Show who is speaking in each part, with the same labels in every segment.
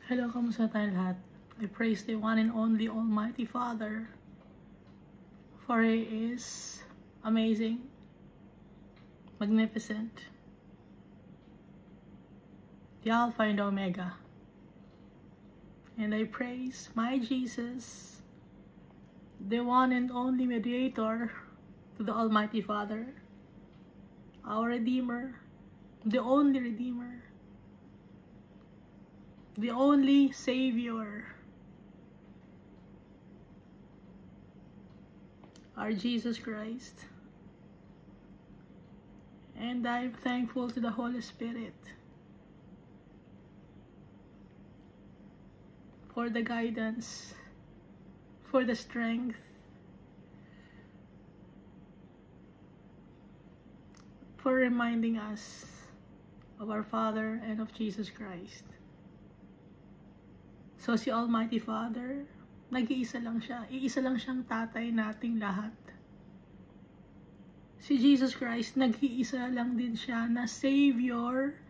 Speaker 1: Hello, kamusta tayo lahat? I praise the one and only Almighty Father, for He is amazing, magnificent, the Alpha and Omega. And I praise my Jesus, the one and only mediator to the Almighty Father, our Redeemer, the only Redeemer, the only Savior, our Jesus Christ. And I'm thankful to the Holy Spirit for the guidance, for the strength, for reminding us of our Father and of Jesus Christ. So si Almighty Father, nag-iisa lang siya. Iisa lang siyang tatay nating lahat. Si Jesus Christ, nag-iisa lang din siya na Savior,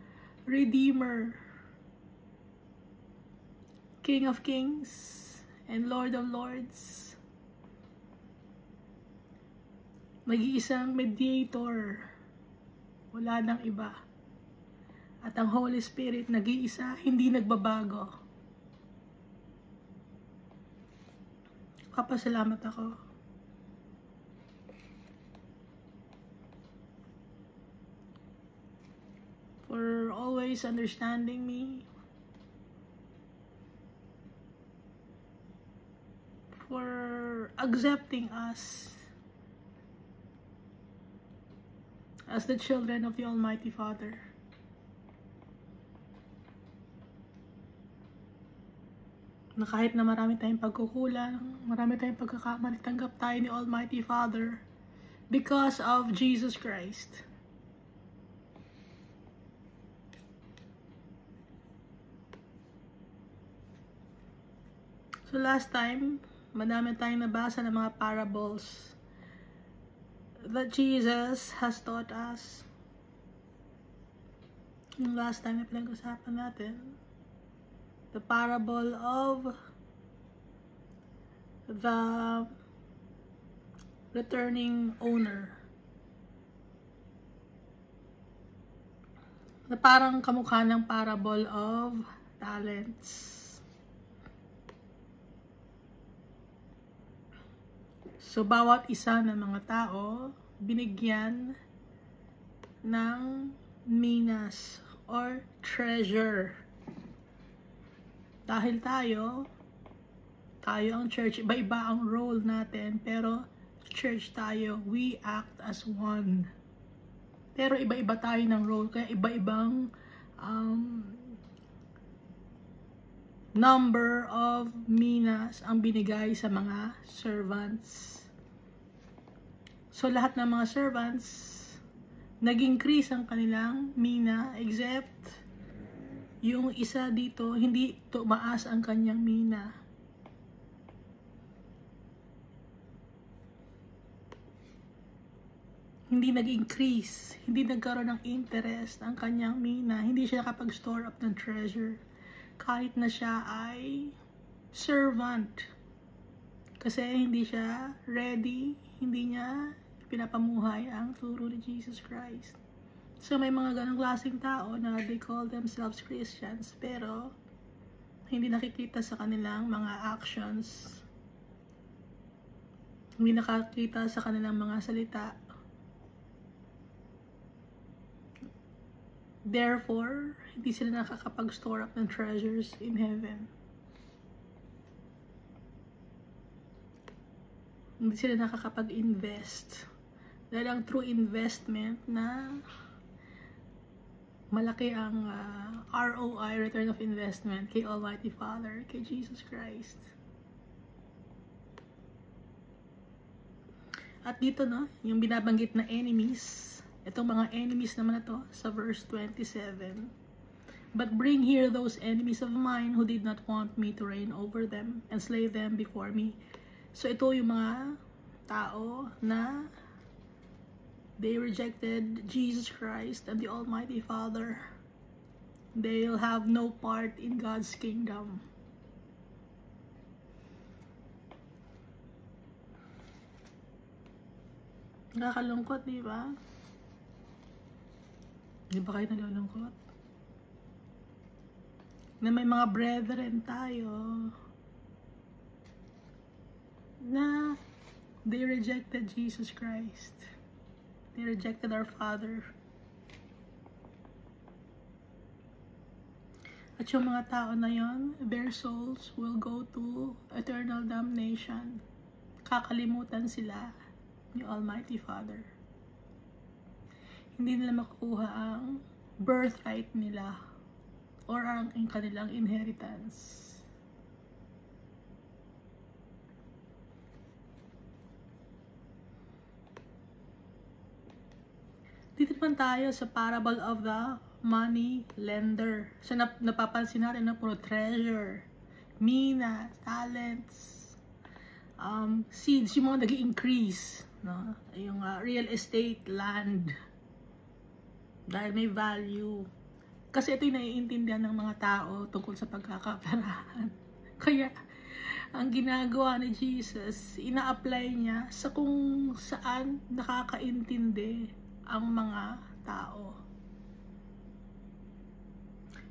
Speaker 1: Redeemer, King of Kings, and Lord of Lords. Nag-iisang mediator. Wala nang iba. At ang Holy Spirit, nag-iisa, hindi nagbabago. Papasalamat ako. For always understanding me. For accepting us as the children of the Almighty Father. Na kahit na marami tayong pagkukulang, marami tayong pagkakamali, tanggap tayo ni Almighty Father because of Jesus Christ. So last time, madami tayong nabasa ng mga parables that Jesus has taught us. Yung last time na pinag-usapan natin, the parable of the returning owner. Na parang kamukha ng parable of talents. So, bawat isa ng mga tao, binigyan ng minas or treasure. Dahil tayo ang church, iba-iba ang role natin, pero church tayo, we act as one. Pero iba-iba tayo ng role, kaya iba-ibang number of minas ang binigay sa mga servants. So lahat ng mga servants, nag-increase ang kanilang mina, except yung isa dito, hindi tumaas ang kanyang mina. Hindi nag-increase, hindi nagkaroon ng interest ang kanyang mina, hindi siya nakapag-store up ng treasure. Kahit na siya ay servant. Kasi hindi siya ready, hindi niya pinapamuhay ang turo ni Jesus Christ. So may mga ganong klaseng tao na they call themselves Christians, pero hindi nakikita sa kanilang mga actions, hindi nakakita sa kanilang mga salita. Therefore, hindi sila nakakapag-store up ng treasures in heaven. Hindi sila nakakapag-invest. Dahil ang true investment na malaki ang ROI, return of investment, kay Almighty Father, kay Jesus Christ. At dito, no, yung binabanggit na enemies, itong mga enemies naman na to, sa verse 27. But bring here those enemies of mine who did not want me to reign over them and slay them before me. So ito yung mga tao na they rejected Jesus Christ and the Almighty Father. they'll have no part in God's kingdom. Nakakalungkot, di ba? Di ba kayo nalulungkot? Na may mga brethren tayo na they rejected Jesus Christ. They rejected our Father. At yung mga tao na yon, their souls will go to eternal damnation. Kakalimutan sila ni Almighty Father. Hindi nila makukuha ang birthright nila or ang kanilang inheritance. Dito naman tayo sa parable of the money lender. So napapansin natin na puro treasure, mina, talents, seeds, yung mga nag-i-increase, no? Yung real estate, land, dahil may value. Kasi ito yung naiintindihan ng mga tao tungkol sa pagkakaperahan. Kaya, ang ginagawa ni Jesus, ina-apply niya sa kung saan nakakaintindi ang mga tao.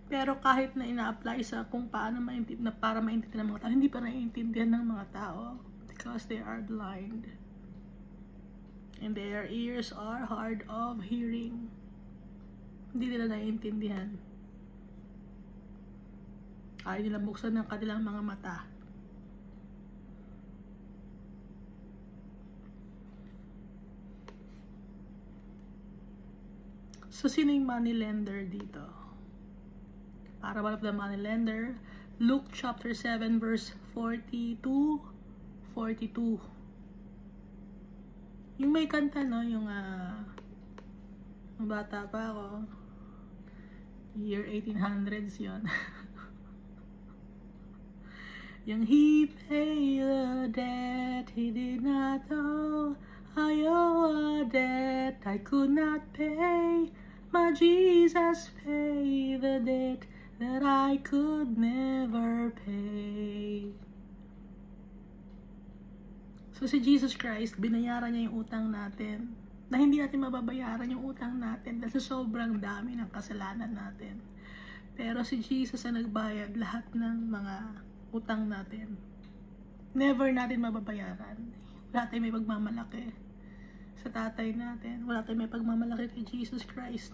Speaker 1: Pero kahit na ina-apply sa kung paano para maintindihan ng mga tao, hindi pa naiintindihan ng mga tao because they are blind. And their ears are hard of hearing. Hindi nila naiintindihan. Ayaw nila buksan ng kanilang mga mata. So, sino yung money lender dito? Parable of the money lender, Luke chapter 7 verse 42. Yung may kanta, no? Yung bata pa ako. Year 1800s yun. Yung he paid the debt he did not owe. I owe a debt I could not pay. My Jesus paid the debt that I could never pay. So si Jesus Christ, binayaran niya yung utang natin. Na hindi natin mababayaran yung utang natin dahil sa sobrang dami ng kasalanan natin. Pero si Jesus ang nagbayad lahat ng mga utang natin. Never natin mababayaran. Wala tayong may pagmamalaki sa tatay natin. Wala tayong may pagmamalaki kay Jesus Christ.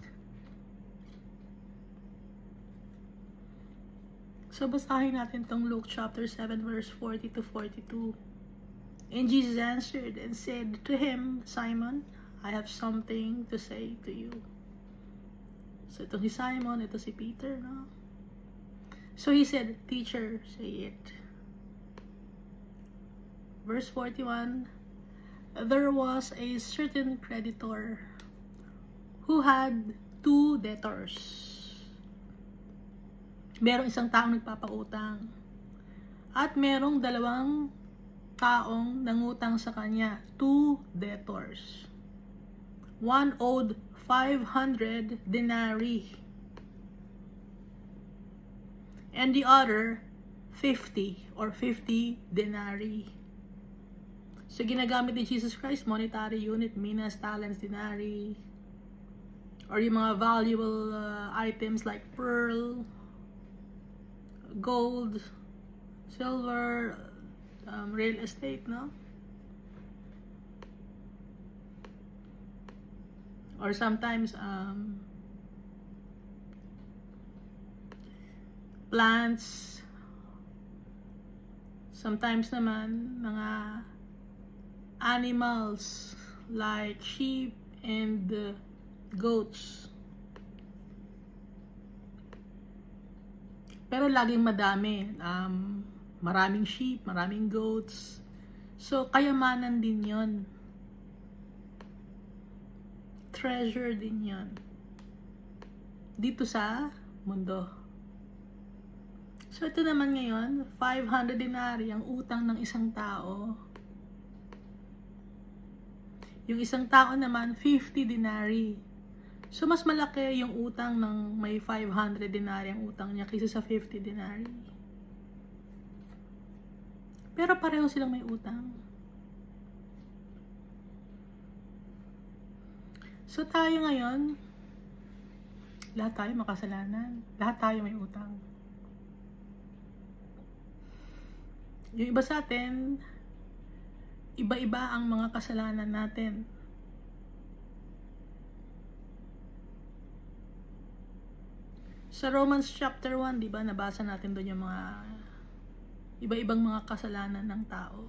Speaker 1: So basahin natin tong Luke chapter 7 verse 40 to 42. And Jesus answered and said to him, Simon, I have something to say to you. So ito si Simon, ito si Peter, no? So he said, Teacher, say it. Verse 41, there was a certain creditor who had 2 debtors. Merong isang taong nagpapautang at merong 2 taong nangutang sa kanya, 2 debtors. One owed 500 denarii and the other 50 or 50 denarii. So ginagamit ni Jesus Christ monetary unit, minas, talents, denarii, or yung mga valuable items like pearl, gold, silver, real estate, no? Or sometimes plants, sometimes naman mga animals like sheep and goats. Pero laging madami, maraming sheep, maraming goats. So kayamanan din yon. Treasure din yon dito sa mundo. So ito naman ngayon, 500 denarii ang utang ng isang tao. Yung isang tao naman, 50 denarii. So, mas malaki yung utang ng may 500 denarii ang utang niya kaysa sa 50 denarii. Pero pareho silang may utang. So, tayo ngayon, lahat tayo makasalanan. Lahat tayo may utang. Yung iba sa atin, iba-iba ang mga kasalanan natin. Sa Romans chapter 1, di ba, nabasa natin doon yung mga iba-ibang mga kasalanan ng tao.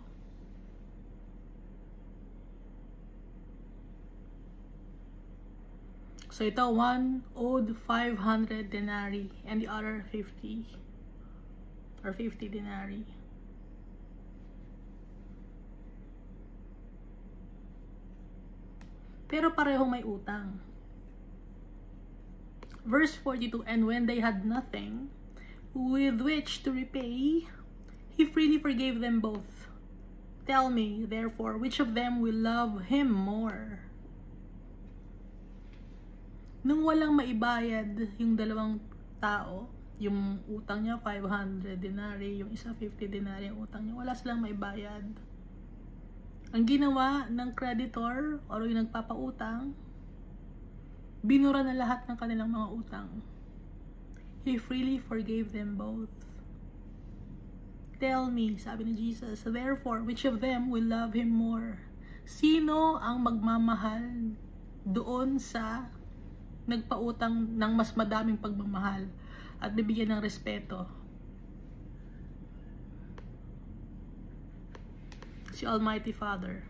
Speaker 1: So ito, one owed 500 denarii and the other 50 or 50 denarii. Pero parehong may utang. Verse 42, and when they had nothing with which to repay, he freely forgave them both. Tell me, therefore, which of them will love him more? Nung walang maibayad yung dalawang tao, yung utang niya 500 denarii, yung isa 50 denarii ang utang niya, wala silang maibayad. Ang ginawa ng creditor o yung nagpapautang, binura na lahat ng kanilang mga utang. He freely forgave them both. Tell me, sabi ni Jesus, therefore, which of them will love him more? Sino ang magmamahal doon sa nagpautang ng mas madaming pagmamahal at bibigyan ng respeto? Si Almighty Father,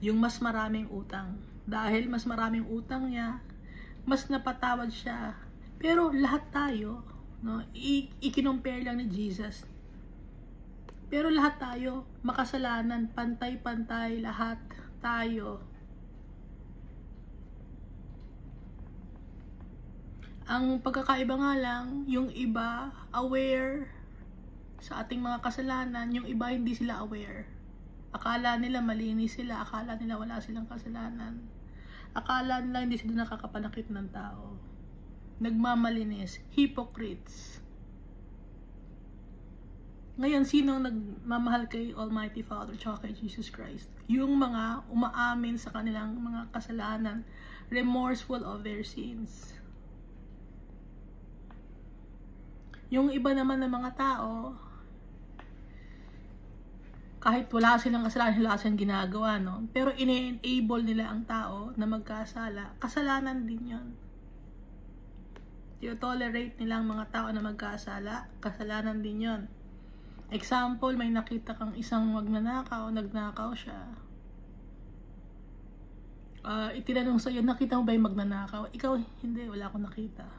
Speaker 1: yung mas maraming utang. Dahil mas maraming utang niya, mas napatawad siya. Pero lahat tayo, no, i-compare lang ni Jesus. Pero lahat tayo, makasalanan, pantay-pantay, lahat tayo. Ang pagkakaiba nga lang, yung iba aware sa ating mga kasalanan, yung iba hindi sila aware. Akala nila malinis sila, akala nila wala silang kasalanan. Akala nila hindi sila nakakapanakit ng tao. Nagmamalinis, hypocrites. Ngayon, sino nagmamahal kay Almighty Father tsaka kay Jesus Christ? Yung mga umaamin sa kanilang mga kasalanan, remorseful of their sins. Yung iba naman ng mga tao, kahit wala silang kasalanan, wala silang ginagawa, no? Pero ine-enable nila ang tao na magkasala. Kasalanan din yun. I-tolerate nila ang mga tao na magkasala. Kasalanan din yun. Example, may nakita kang isang magnanakaw, nagnakaw siya. Itinanong sa'yo, nakita mo ba yung magnanakaw? Ikaw, hindi, wala akong nakita.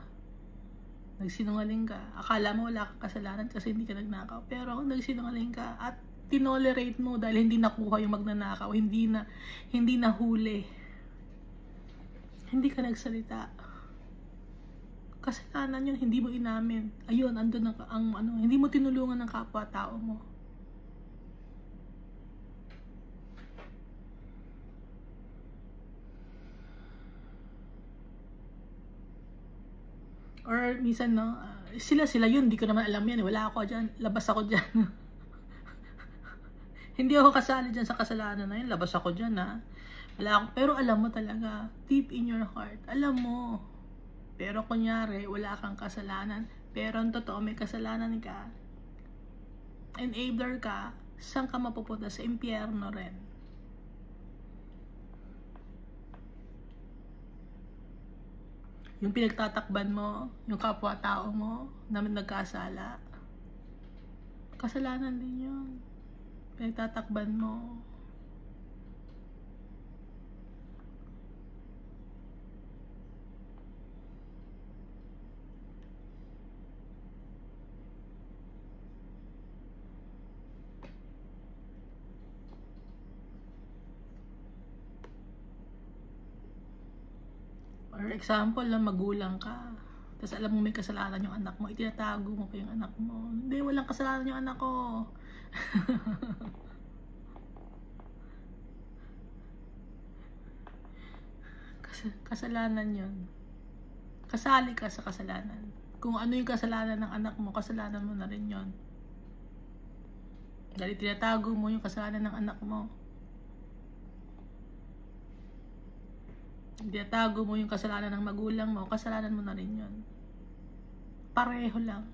Speaker 1: Nagsinungaling ka. Akala mo wala kang kasalanan kasi hindi ka nagnakaw. Pero nagsinungaling ka at tinolerate mo dahil hindi nakuha yung magnanakaw, hindi na huli. Hindi ka nagsalita. Kasalanan yun, hindi mo inamin. Ayun, andun ang hindi mo tinulungan ng kapwa-tao mo. Or minsan, no, sila yun, hindi ko naman alam yan. Wala ako dyan, labas ako dyan. Hindi ako kasali dyan sa kasalanan na yun. Labas ako dyan, ha. Wala ako. Pero alam mo talaga, deep in your heart, alam mo. Pero kunyari, wala kang kasalanan. Pero ang totoo, may kasalanan ka. Enabler ka, saan ka mapupunta? Sa impyerno rin. Yung pinagtatakban mo, yung kapwa-tao mo, na nagkasala, kasalanan din yun. Pinagtatakban mo. Or example lang, magulang ka. Tapos alam mo may kasalanan yung anak mo, itinatago mo pa yung anak mo. Hindi, walang kasalanan yung anak ko. Kasalanan yun. kasali ka sa kasalanan. Kung ano yung kasalanan ng anak mo, kasalanan mo na rin yon. Dahil tinatago mo yung kasalanan ng anak mo. Tinatago mo yung kasalanan ng magulang mo, kasalanan mo na rin yon. Pareho lang.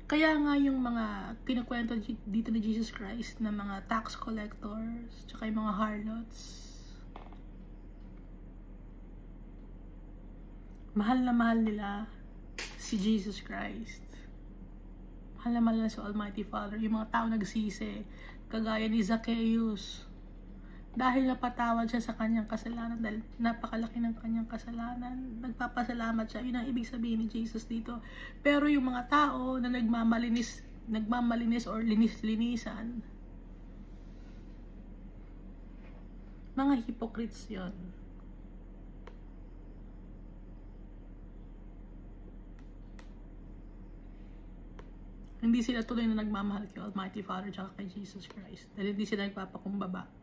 Speaker 1: Kaya nga yung mga kinukwento dito ni Jesus Christ na mga tax collectors, tsaka yung mga harlots, mahal na mahal nila si Jesus Christ. Mahal na mahal nila si Almighty Father. Yung mga tao nagsisi, kagaya ni Zacchaeus, dahil napatawad siya sa kanyang kasalanan, dahil napakalaki ng kanyang kasalanan, nagpapasalamat siya. Yun ang ibig sabihin ni Jesus dito. Pero yung mga tao na nagmamalinis or linis-linisan, mga hypocrites yon. Hindi sila tuloy na nagmamahal kay Almighty Father tsaka kay Jesus Christ, dahil hindi sila nagpapakumbaba.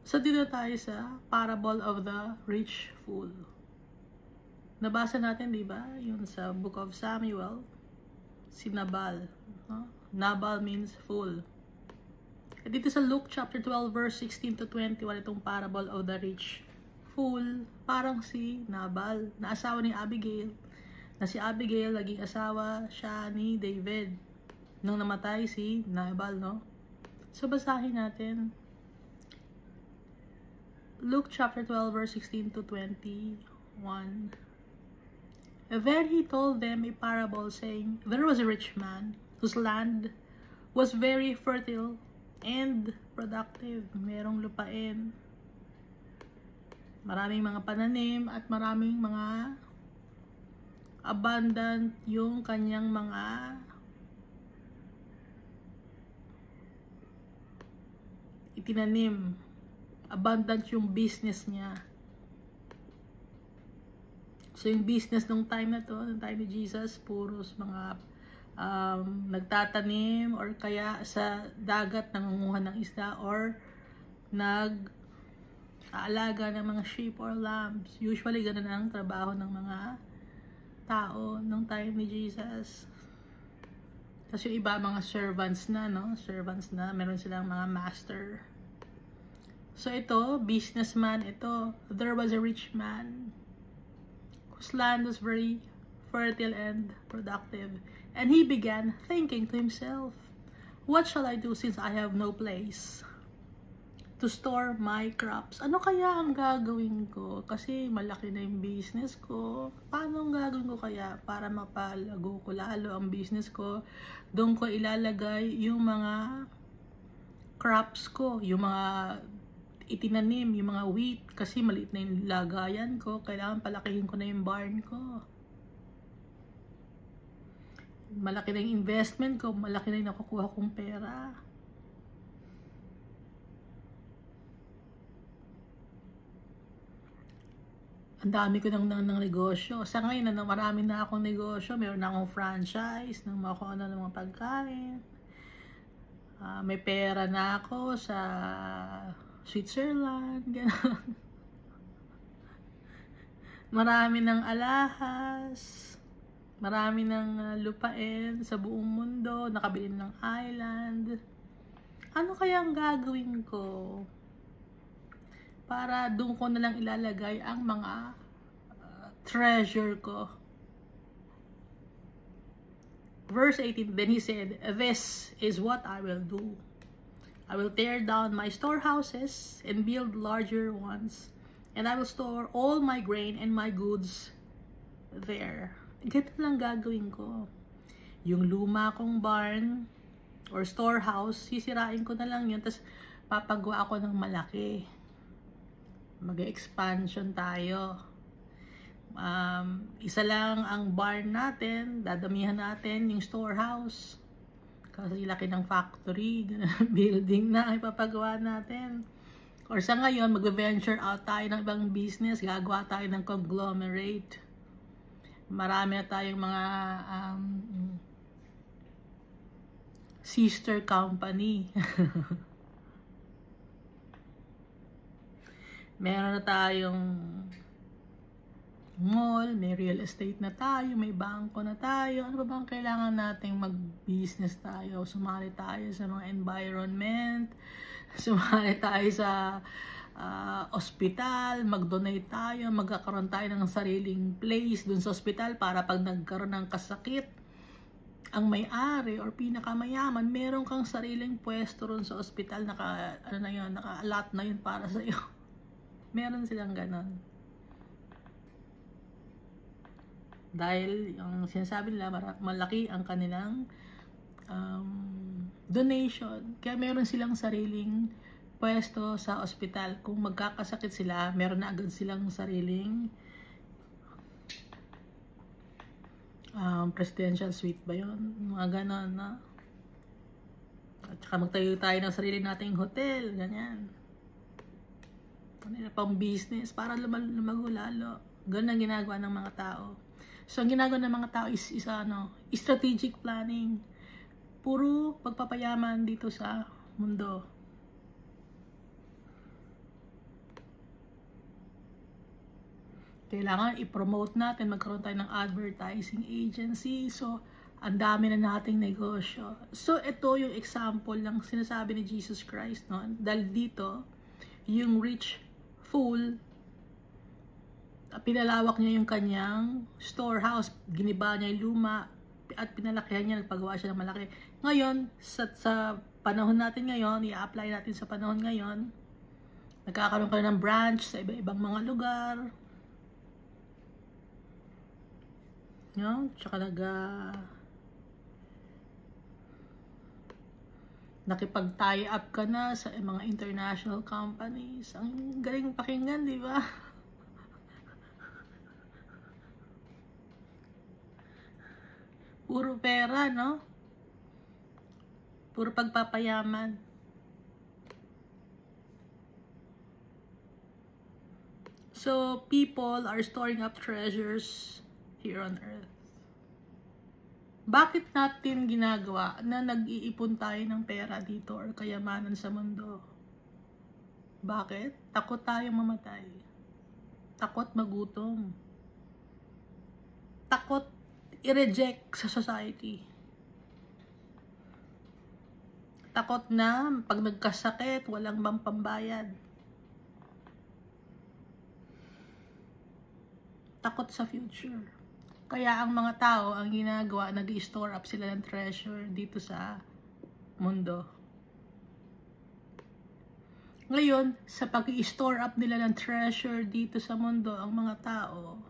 Speaker 1: So dito tayo sa parable of the rich fool. Nabasa natin, di ba? Yun sa Book of Samuel, si Nabal. Nabal means fool. At dito sa Luke chapter 12 verse 16 to 21, itong parable of the rich fool, parang si Nabal, na asawa ni Abigail. Na si Abigail, naging asawa siya ni David nung namatay si Nabal, no? So basahin natin. Luke chapter 12 verse 16 to 21. Then he told them a parable, saying, there was a rich man whose land was very fertile and productive. Merong lupain, maraming mga pananim, at maraming mga abundant yung kanyang mga itinanim. Abundant yung business niya. So yung business nung time na to, nung time ni Jesus, puros mga nagtatanim or kaya sa dagat nangunguha ng isda or nag-aalaga ng mga sheep or lambs. Usually ganun ang trabaho ng mga tao nung time ni Jesus. Tapos yung iba mga servants na, no? Servants na, meron silang mga master. So ito, businessman ito. There was a rich man whose land was very fertile and productive. And he began thinking to himself, what shall I do since I have no place to store my crops? Ano kaya ang gagawin ko? Kasi malaki na yung business ko. Paano ang gagawin ko kaya para mapalago ko lalo ang business ko? Doon ko ilalagay yung mga crops ko, yung mga itinanim, yung mga wheat, kasi maliit na yung lagayan ko, kailangan palakihin ko na yung barn ko. Malaki na yung investment ko, malaki na yung nakukuha kong pera. Ang dami ko ng negosyo. Sa ngayon, marami na akong negosyo, meron na akong franchise, ng mga kung ano ng mga pagkain. May pera na ako sa Switzerland, gano'n. Marami ng alahas, marami ng lupain sa buong mundo, nakabili ng island. Ano kaya ang gagawin ko para doon ko na lang ilalagay ang mga treasure ko? Verse 18, then he said, this is what I will do. I will tear down my storehouses and build larger ones, and I will store all my grain and my goods there. Ganito lang gagawin ko. Yung luma kong barn or storehouse, sisirain ko na lang yun, tapos papagawa ako ng malaki. Mag-expansion tayo. Isa lang ang barn natin, dadamihan natin yung storehouse. Kasi laki ng factory, building na ipapagawa natin. Or sa ngayon, mag-venture out tayo ng ibang business, gagawa tayo ng conglomerate. Marami na tayong mga sister company. Meron na tayong mall, may real estate na tayo, may bangko na tayo. Ano ba bang kailangan nating mag-business tayo? Sumali tayo sa mga environment, sumali tayo sa ospital, mag-donate tayo, magkakaroon tayo ng sariling place dun sa ospital para pag nagkaroon ng kasakit, ang may-ari or pinakamayaman, meron kang sariling pwesto ron sa ospital, naka-allot na yun para sa iyo. Meron silang ganon. Dahil yung sinasabi nila, malaki ang kanilang donation. Kaya meron silang sariling pwesto sa ospital. Kung magkakasakit sila, meron na agad silang sariling presidential suite ba yun? Mga ganon, no? At saka magtayo tayo ng sarili nating hotel, ganyan. Pang business, para lumago lalo. Ganun ang ginagawa ng mga tao. So, ang ginagawa ng mga tao is strategic planning. Puro pagpapayaman dito sa mundo. Kailangan i-promote natin, magkaroon tayo ng advertising agency. So, ang dami na nating negosyo. So, ito yung example ng sinasabi ni Jesus Christ, no? Dahil dito, yung rich fool, pinalawak niya yung kanyang storehouse, giniba niya yung luma, at pinalakihan niya, nagpagawa siya ng malaki. Ngayon, sa panahon natin ngayon, i-apply natin sa panahon ngayon, nagkakaroon ka ng branch sa iba-ibang mga lugar, no? Tsaka nakipag-tie up ka na sa mga international companies. Ang galing pakinggan, di ba? Puro pera, no? Puro pagpapayaman. So, people are storing up treasures here on earth. Bakit natin ginagawa na nag-iipon tayo ng pera dito or kayamanan sa mundo? Bakit? Takot tayong mamatay. Takot magutom. Takot i-reject sa society. Takot na pag nagkasakit, walang pambayad. Takot sa future. Kaya ang mga tao, ang ginagawa, nag-i-store up sila ng treasure dito sa mundo. Ngayon, sa pag-i-store up nila ng treasure dito sa mundo, ang mga tao,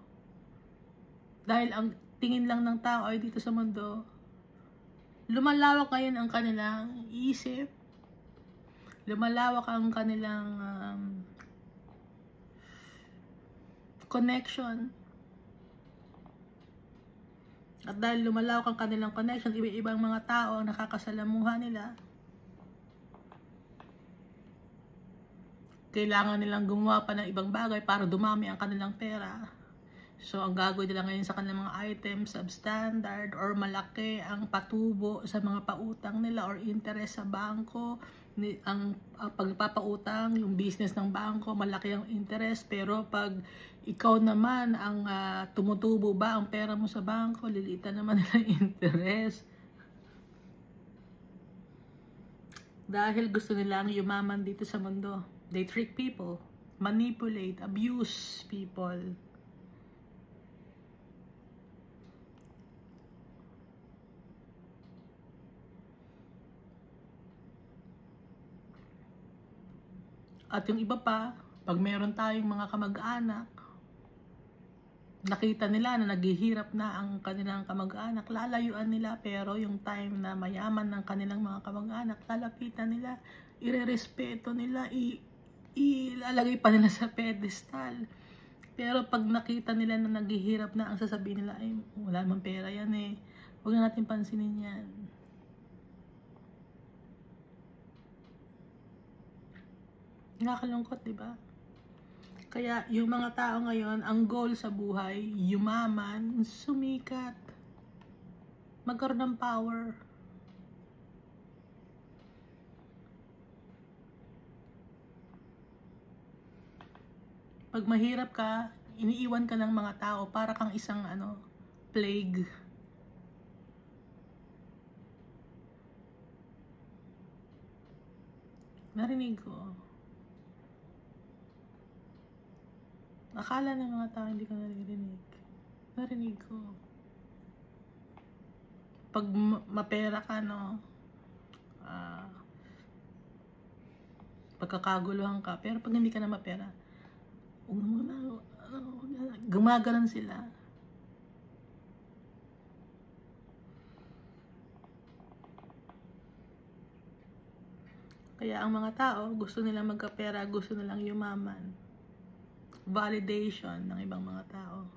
Speaker 1: dahil ang tingin lang ng tao ay dito sa mundo, lumalawak ngayon ang kanilang isip, lumalawak ang kanilang connection. At dahil lumalawak ang kanilang connection, iba-ibang mga tao ang nakakasalamuha nila. Kailangan nilang gumawa pa ng ibang bagay para dumami ang kanilang pera. So, ang gagawin nila ngayon sa kanilang mga items, substandard, or malaki ang patubo sa mga pautang nila or interest sa bangko. Ang pagpapautang, yung business ng bangko, malaki ang interest. Pero pag ikaw naman ang tumutubo ba ang pera mo sa bangko, lilitan naman nila interest. Dahil gusto nilang yumaman dito sa mundo. They trick people, manipulate, abuse people. At yung iba pa, pag meron tayong mga kamag-anak, nakita nila na naghihirap na ang kanilang kamag-anak, lalayuan nila, pero yung time na mayaman ng kanilang mga kamag-anak, lalapitan nila, irerespeto nila, ilalagay pa nila sa pedestal. Pero pag nakita nila na naghihirap na, ang sasabihin nila ay wala namang pera yan eh, huwag na natin pansinin yan. Nakakalungkot, di ba? Kaya yung mga tao ngayon, ang goal sa buhay, yumaman, sumikat, magkaroon ng power. Pag mahirap ka, iniiwan ka ng mga tao para kang isang plague. Narinig ko. Akala ng mga tao hindi ko naririnig. Narinig ko. Pag mapera ka, pagkakaguluhan ka, pero pag hindi ka na mapera, gumagalan sila. Kaya ang mga tao, gusto nilang magkapera, gusto nilang yumaman. Validation ng ibang mga tao.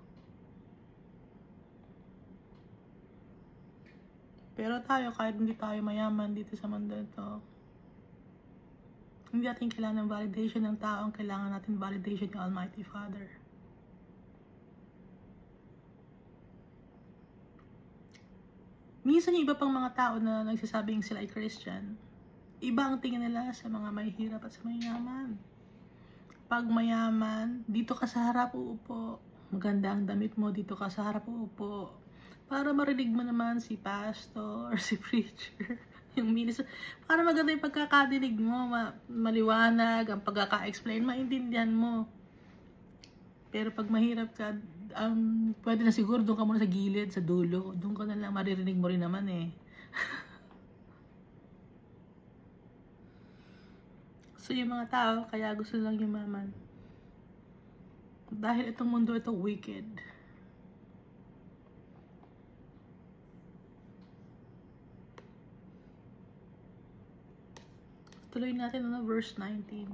Speaker 1: Pero tayo, kahit hindi tayo mayaman dito sa mundo ito, hindi natin kailangan ng validation ng tao, ang kailangan natin validation ng Almighty Father. Minsan yung iba pang mga tao na nagsasabing sila ay Christian, iba ang tingin nila sa mga mahihirap at sa mayaman. Pag mayaman, dito ka sa harap uupo. Maganda ang damit mo, dito ka sa harap uupo. Para marinig mo naman si pastor or si preacher. Yung minister. Para maganda yung pagkakadinig mo, maliwanag, ang pagkaka-explain, maintindihan mo. Pero pag mahirap ka, pwede na siguro doon ka muna sa gilid, sa dulo. Doon ka na lang, maririnig mo rin naman eh. So yung mga tao, kaya gusto lang yumaman. Dahil itong mundo ito wicked. Tuloy natin verse 19.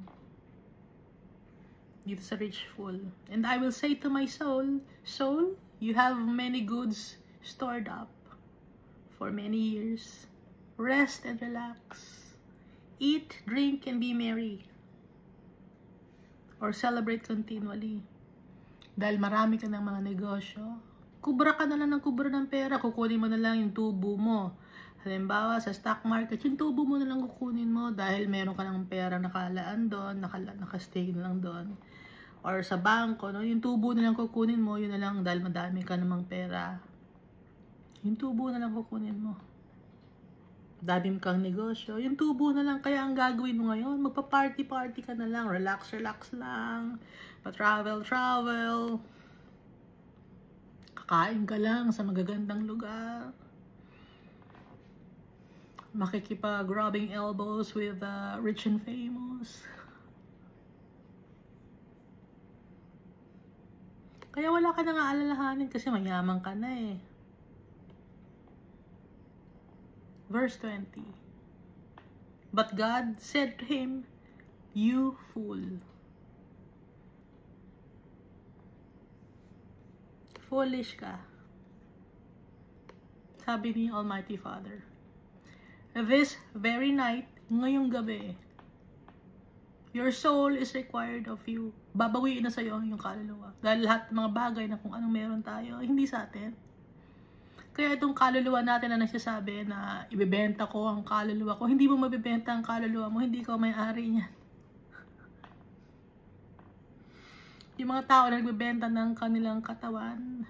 Speaker 1: Dito sa rich fool. And I will say to my soul, soul, you have many goods stored up for many years. Rest and relax. Eat, drink, and be merry. Or celebrate continually. Dahil marami ka ng mga negosyo. Kubra ka na lang ng kubra ng pera. Kukunin mo na lang yung tubo mo. Halimbawa, sa stock market, yung tubo mo na lang kukunin mo dahil meron ka ng pera nakalaan doon, nakastake na lang doon. Or sa bangko, yung tubo na lang kukunin mo, yun na lang dahil madami ka namang pera. Yung tubo na lang kukunin mo. Dami kang negosyo, yung tubo na lang. Kaya ang gagawin mo ngayon, magpa-party-party ka na lang, relax-relax lang, pa-travel-travel, kakain ka lang sa magagandang lugar, makikipag-rubbing elbows with rich and famous. Kaya wala ka na nga alalahanin kasi mayaman ka na eh. Verse 20. But God said to him, you fool. Foolish ka. Sabi ni Almighty Father. This very night, ngayong gabi, your soul is required of you. Babawiin na sa'yo yung kaluluwa. Dahil lahat ng mga bagay na kung anong meron tayo, hindi sa atin. Kaya itong kaluluwa natin na nagsasabi na ibebenta ko ang kaluluwa ko. Hindi mo mabibenta ang kaluluwa mo, hindi ko may-ari niyan. Yung mga tao na nagbebenta ng kanilang katawan,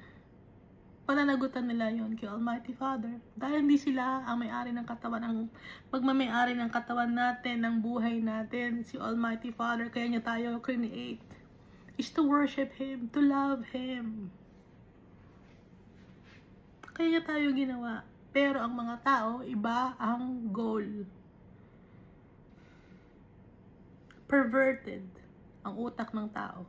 Speaker 1: pananagutan nila yon kay Almighty Father. Dahil hindi sila ang may-ari ng katawan. Ang pagmamay-ari ng katawan natin, ng buhay natin, si Almighty Father, kaya niya tayo create, is to worship Him, to love Him. Kaya niya tayo ginawa. Pero ang mga tao, iba ang goal. Perverted ang utak ng tao.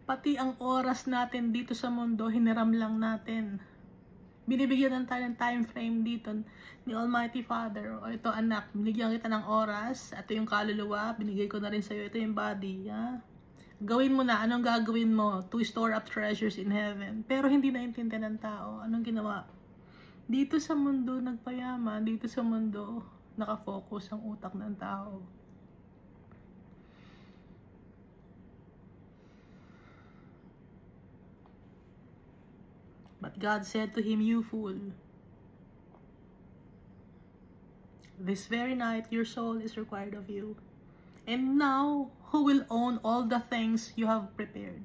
Speaker 1: Pati ang oras natin dito sa mundo, hiniram lang natin. Binibigyan lang tayo ng time frame dito ni Almighty Father. O ito anak, binigyan kita ng oras. Ito yung kaluluwa, binigay ko na rin sa'yo. Ito yung body. Ha? Gawin mo na. Anong gagawin mo? To store up treasures in heaven. Pero hindi naintindihan ng tao. Anong ginawa? Dito sa mundo nagpayaman, dito sa mundo nakafocus ang utak ng tao. But God said to him, "You fool, this very night your soul is required of you. And now, who will own all the things you have prepared?"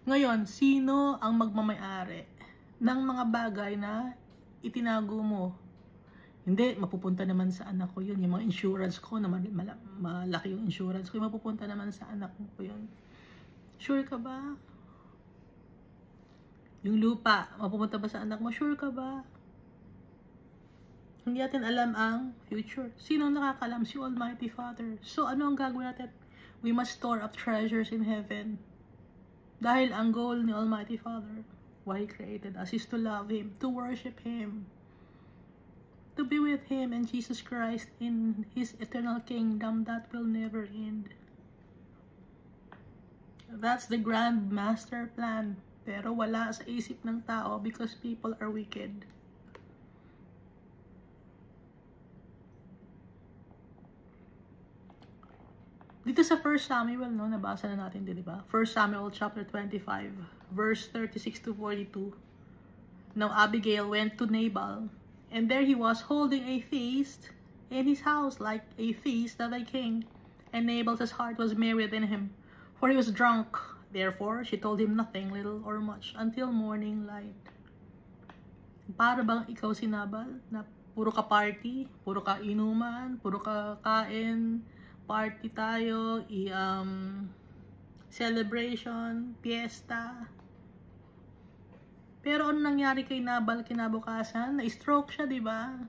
Speaker 1: Ngayon, sino ang magmamayari ng mga bagay na itinago mo? Hindi, mapupunta naman sa anak ko yun. Yung mga insurance ko, na malaki yung insurance ko, mapupunta naman sa anak ko yun. Sure ka ba? Yung lupa, mapupunta ba sa anak mo? Sure ka ba? Hindi natin alam ang future. Sino nakakalam? Si Almighty Father. So, ano ang gagawin natin? We must store up treasures in heaven. Dahil ang goal ni Almighty Father, why He created us, is to love Him, to worship Him, to be with Him and Jesus Christ in His eternal kingdom that will never end. That's the grand master plan. Pero wala sa isip ng tao because people are wicked. Dito sa 1 Samuel, no, nabasa na natin din, di ba? 1 Samuel chapter 25, verse 36 to 42. Now Abigail went to Nabal, and there he was holding a feast in his house, like a feast of a king. And Nabal's heart was merry within him, for he was drunk. Therefore, she told him nothing, little or much, until morning light. Para bang ikaw si Nabal, na puro ka party, puro ka inuman, puro ka kain, party tayo, celebration, fiesta. Pero ano nangyari kay Nabal kinabukasan? Na-stroke siya, di ba?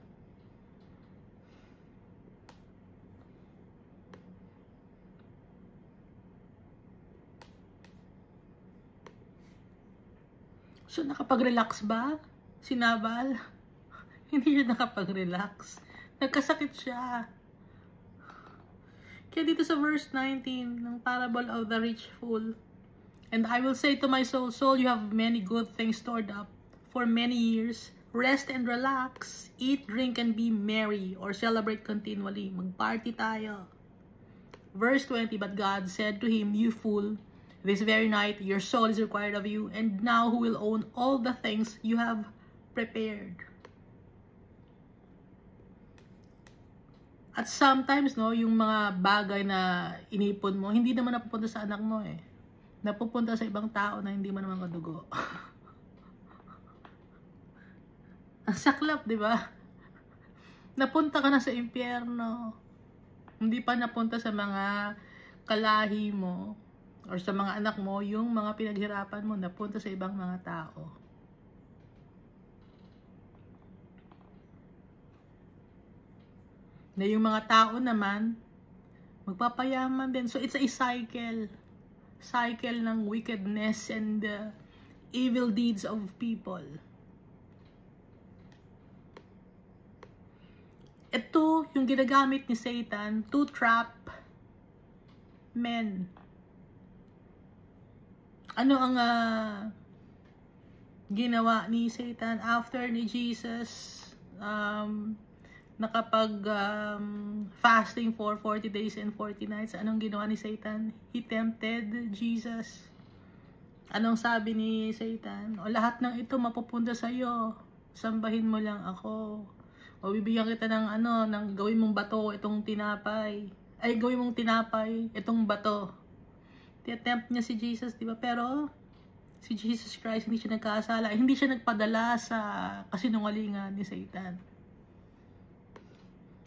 Speaker 1: So, nakapag-relax ba si Nabal? Hindi siya nakapag-relax. Nagkasakit siya. Kaya dito sa verse 19 ng parable of the rich fool, "And I will say to my soul, soul, you have many good things stored up for many years. Rest and relax, eat, drink, and be merry," or celebrate continually. Mag-party tayo. Verse 20, "But God said to him, you fool, this very night your soul is required of you, and now who will own all the things you have prepared?" At sometimes, no, yung mga bagay na inipon mo, hindi naman napupunta sa anak mo eh. Napupunta sa ibang tao na hindi mo naman kadugo. Ang saklap, di ba? Napunta ka na sa impyerno. Hindi pa napunta sa mga kalahi mo or sa mga anak mo, yung mga pinaghirapan mo, napunta sa ibang mga tao. Na yung mga tao naman, magpapayaman din. So, it's a cycle. Cycle ng wickedness and evil deeds of people. Ito yung ginagamit ni Satan to trap men. Ano ang ginawa ni Satan after ni Jesus nakapag fasting for 40 days and 40 nights? Anong ginawa ni Satan? He tempted Jesus. Anong sabi ni Satan? O lahat ng ito mapupunta sa iyo. Sambahin mo lang ako. O bibigyan kita ng ng gawin mong bato itong tinapay. Ay, gawin mong tinapay itong bato. Ti-attempt niya si Jesus, di ba? Pero si Jesus Christ hindi siya nagkasala. Hindi siya nagpadala sa kasinungalingan ni Satan.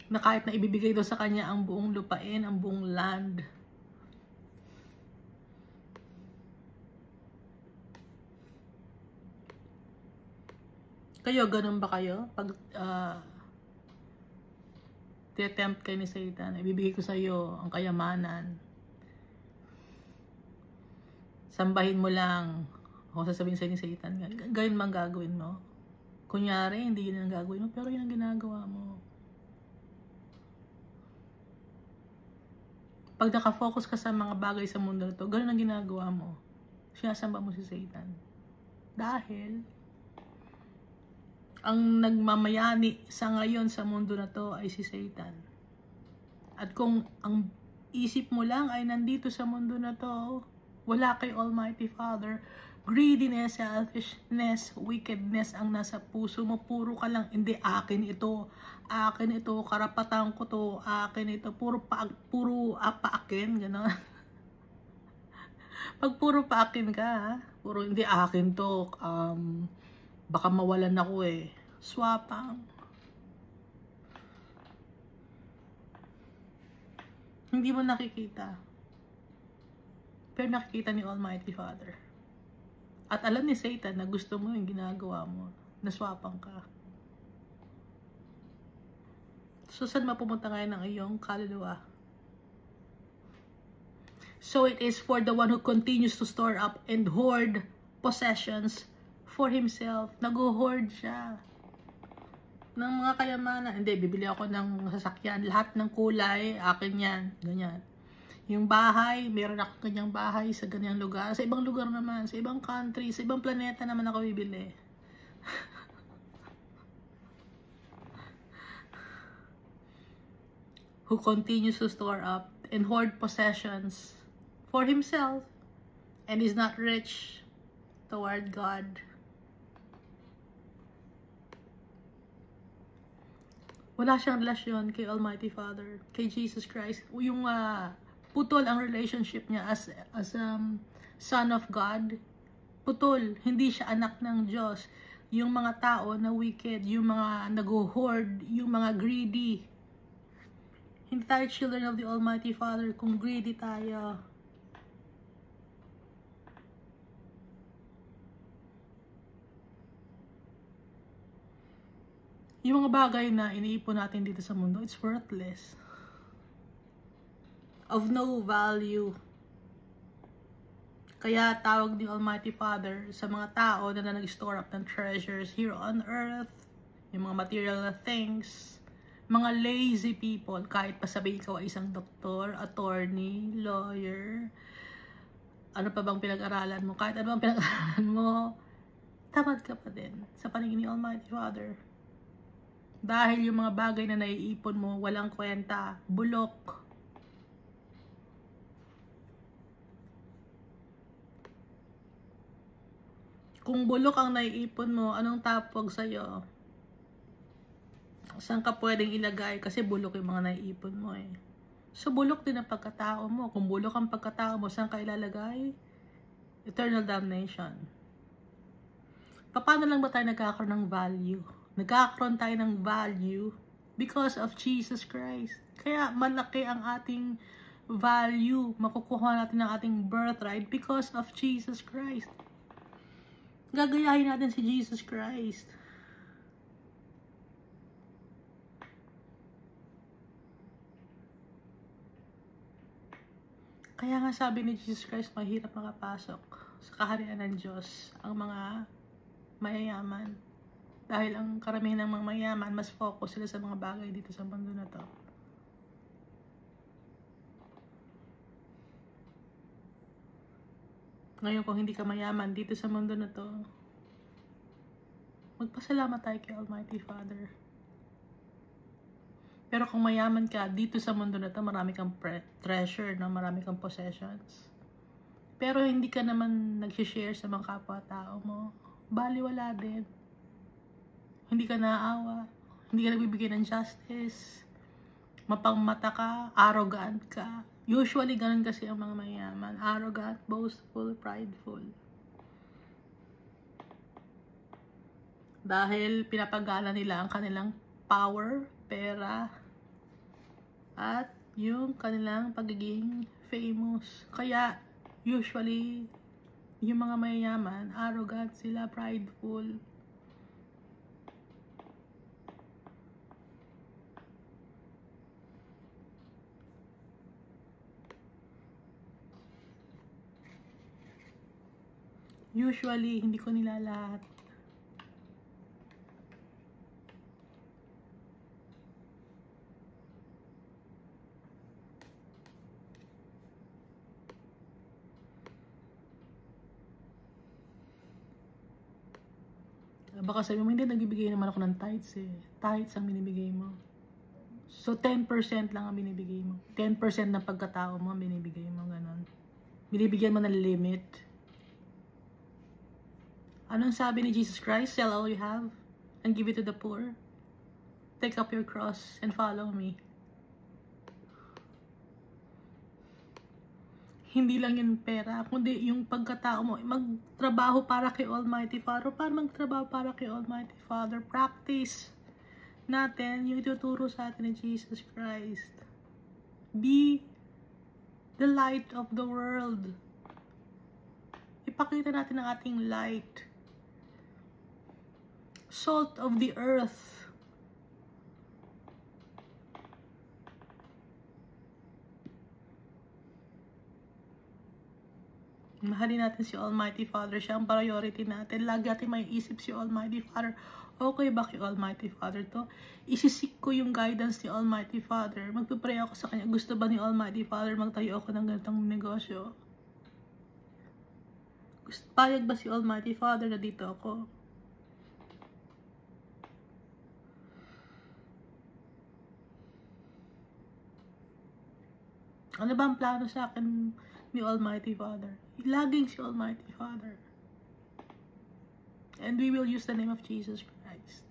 Speaker 1: Na kahit na ibibigay daw sa kanya ang buong lupain, ang buong land. Kayo, ganun ba kayo? Pag ti-attempt kayo ni Satan, ibibigay ko sa iyo ang kayamanan. Sambahin mo lang. Ako sasabihin sa'yo ni Satan, gawin mang gagawin mo. Kunyari, hindi yun ang gagawin mo, pero yun ang ginagawa mo. Pag nakafocus ka sa mga bagay sa mundo na to, ganun ang ginagawa mo. Sinasamba mo si Satan. Dahil, ang nagmamayani sa ngayon sa mundo na to ay si Satan. At kung ang isip mo lang ay nandito sa mundo na to, wala kay Almighty Father, greediness, selfishness, wickedness ang nasa puso mo, puro ka lang, hindi, akin ito, karapatan ko to, akin ito, puro paakin, gano'n. Pag puro paakin ka, puro hindi, akin to, baka mawalan ako eh, swapang. Hindi mo nakikita, pero nakikita ni Almighty Father. At alam ni Satan na gusto mo yung ginagawa mo, naswapang ka. So, saan mapumunta ngayon ng iyong kaluluwa? So, it is for the one who continues to store up and hoard possessions for himself. Nag-hoard siya ng mga kayamanan. Hindi, bibili ako ng sasakyan. Lahat ng kulay, akin yan. Ganyan. Yung bahay, meron ako kanyang bahay sa ganyang lugar. Sa ibang lugar naman, sa ibang country, sa ibang planeta naman ako bibili. Who continues to store up and hoard possessions for himself and is not rich toward God. Wala siyang relasyon kay Almighty Father, kay Jesus Christ. Yung putol ang relationship niya as son of God. Putol, hindi siya anak ng Diyos. Yung mga tao na wicked, yung mga nag-hoard, yung mga greedy. Hindi tayo children of the Almighty Father kung greedy tayo. Yung mga bagay na iniipon natin dito sa mundo, it's worthless. Of no value. Kaya tawag ni Almighty Father sa mga tao na nag-store up ng treasures here on earth, yung mga material things, mga lazy people, kahit pa sabihin ikaw ay isang doktor, attorney, lawyer, ano pa bang pinag-aralan mo, kahit ano bang pinag-aralan mo, tamad ka pa din sa paningin ni Almighty Father. Dahil yung mga bagay na naiipon mo, walang kwenta, bulok. Kung bulok ang naiipon mo, anong tapog sa'yo? Saan ka pwedeng ilagay? Kasi bulok yung mga naiipon mo eh. So, bulok din ang pagkatao mo. Kung bulok ang pagkatao mo, saan ka ilalagay? Eternal damnation. Paano lang ba tayo nagkakaroon ng value? Nagkakaroon tayo ng value because of Jesus Christ. Kaya malaki ang ating value. Makukuha natin ang ating birthright because of Jesus Christ. Gagayahin natin si Jesus Christ. Kaya nga sabi ni Jesus Christ, mahirap makapasok sa kaharian ng Diyos ang mga mayayaman. Dahil ang karamihan ng mga mayayaman, mas focus sila sa mga bagay dito sa mundo na to. Ngayon, kung hindi ka mayaman dito sa mundo na to, magpasalamat tayo kay Almighty Father. Pero kung mayaman ka dito sa mundo na to, marami kang treasure, no? Marami kang possessions. Pero hindi ka naman nag-share sa mga kapwa-tao mo, baliwala din. Hindi ka naaawa, hindi ka nagbibigay ng justice, mapangmata ka, arrogant ka. Usually, ganun kasi ang mga mayaman. Arrogant, boastful, prideful. Dahil pinapagala nila ang kanilang power, pera, at yung kanilang pagiging famous. Kaya, usually, yung mga mayayaman, arrogant sila, prideful. Usually, hindi ko nila lahat. Baka sabi mo, hindi, nagbibigay naman ako ng tithes eh. Tithes ang binibigay mo. So, 10% lang ang binibigay mo. 10% ng pagkatao mo ang binibigay mo, ganun. Binibigyan mo ng limit. Anong sabi ni Jesus Christ? Sell all you have and give it to the poor. Take up your cross and follow me. Hindi lang yung pera, kundi yung pagkatao mo. Magtrabaho para kay Almighty Father. Para magtrabaho para kay Almighty Father. Practice natin yung ituturo sa atin ni Jesus Christ. Be the light of the world. Ipakita natin ang ating light. Salt of the earth. Mahalin natin si Almighty Father. Siya ang priority natin. Lagi natin may isip si Almighty Father. Okay ba kay Almighty Father to? Isisik ko yung guidance ni Almighty Father. Magpipray ako sa kanya. Gusto ba ni Almighty Father magtayo ako ng ganitong negosyo? Payag ba si Almighty Father na dito ako? Ano ba ang plano sa akin ni Almighty Father? Laging si Almighty Father. And we will use the name of Jesus Christ.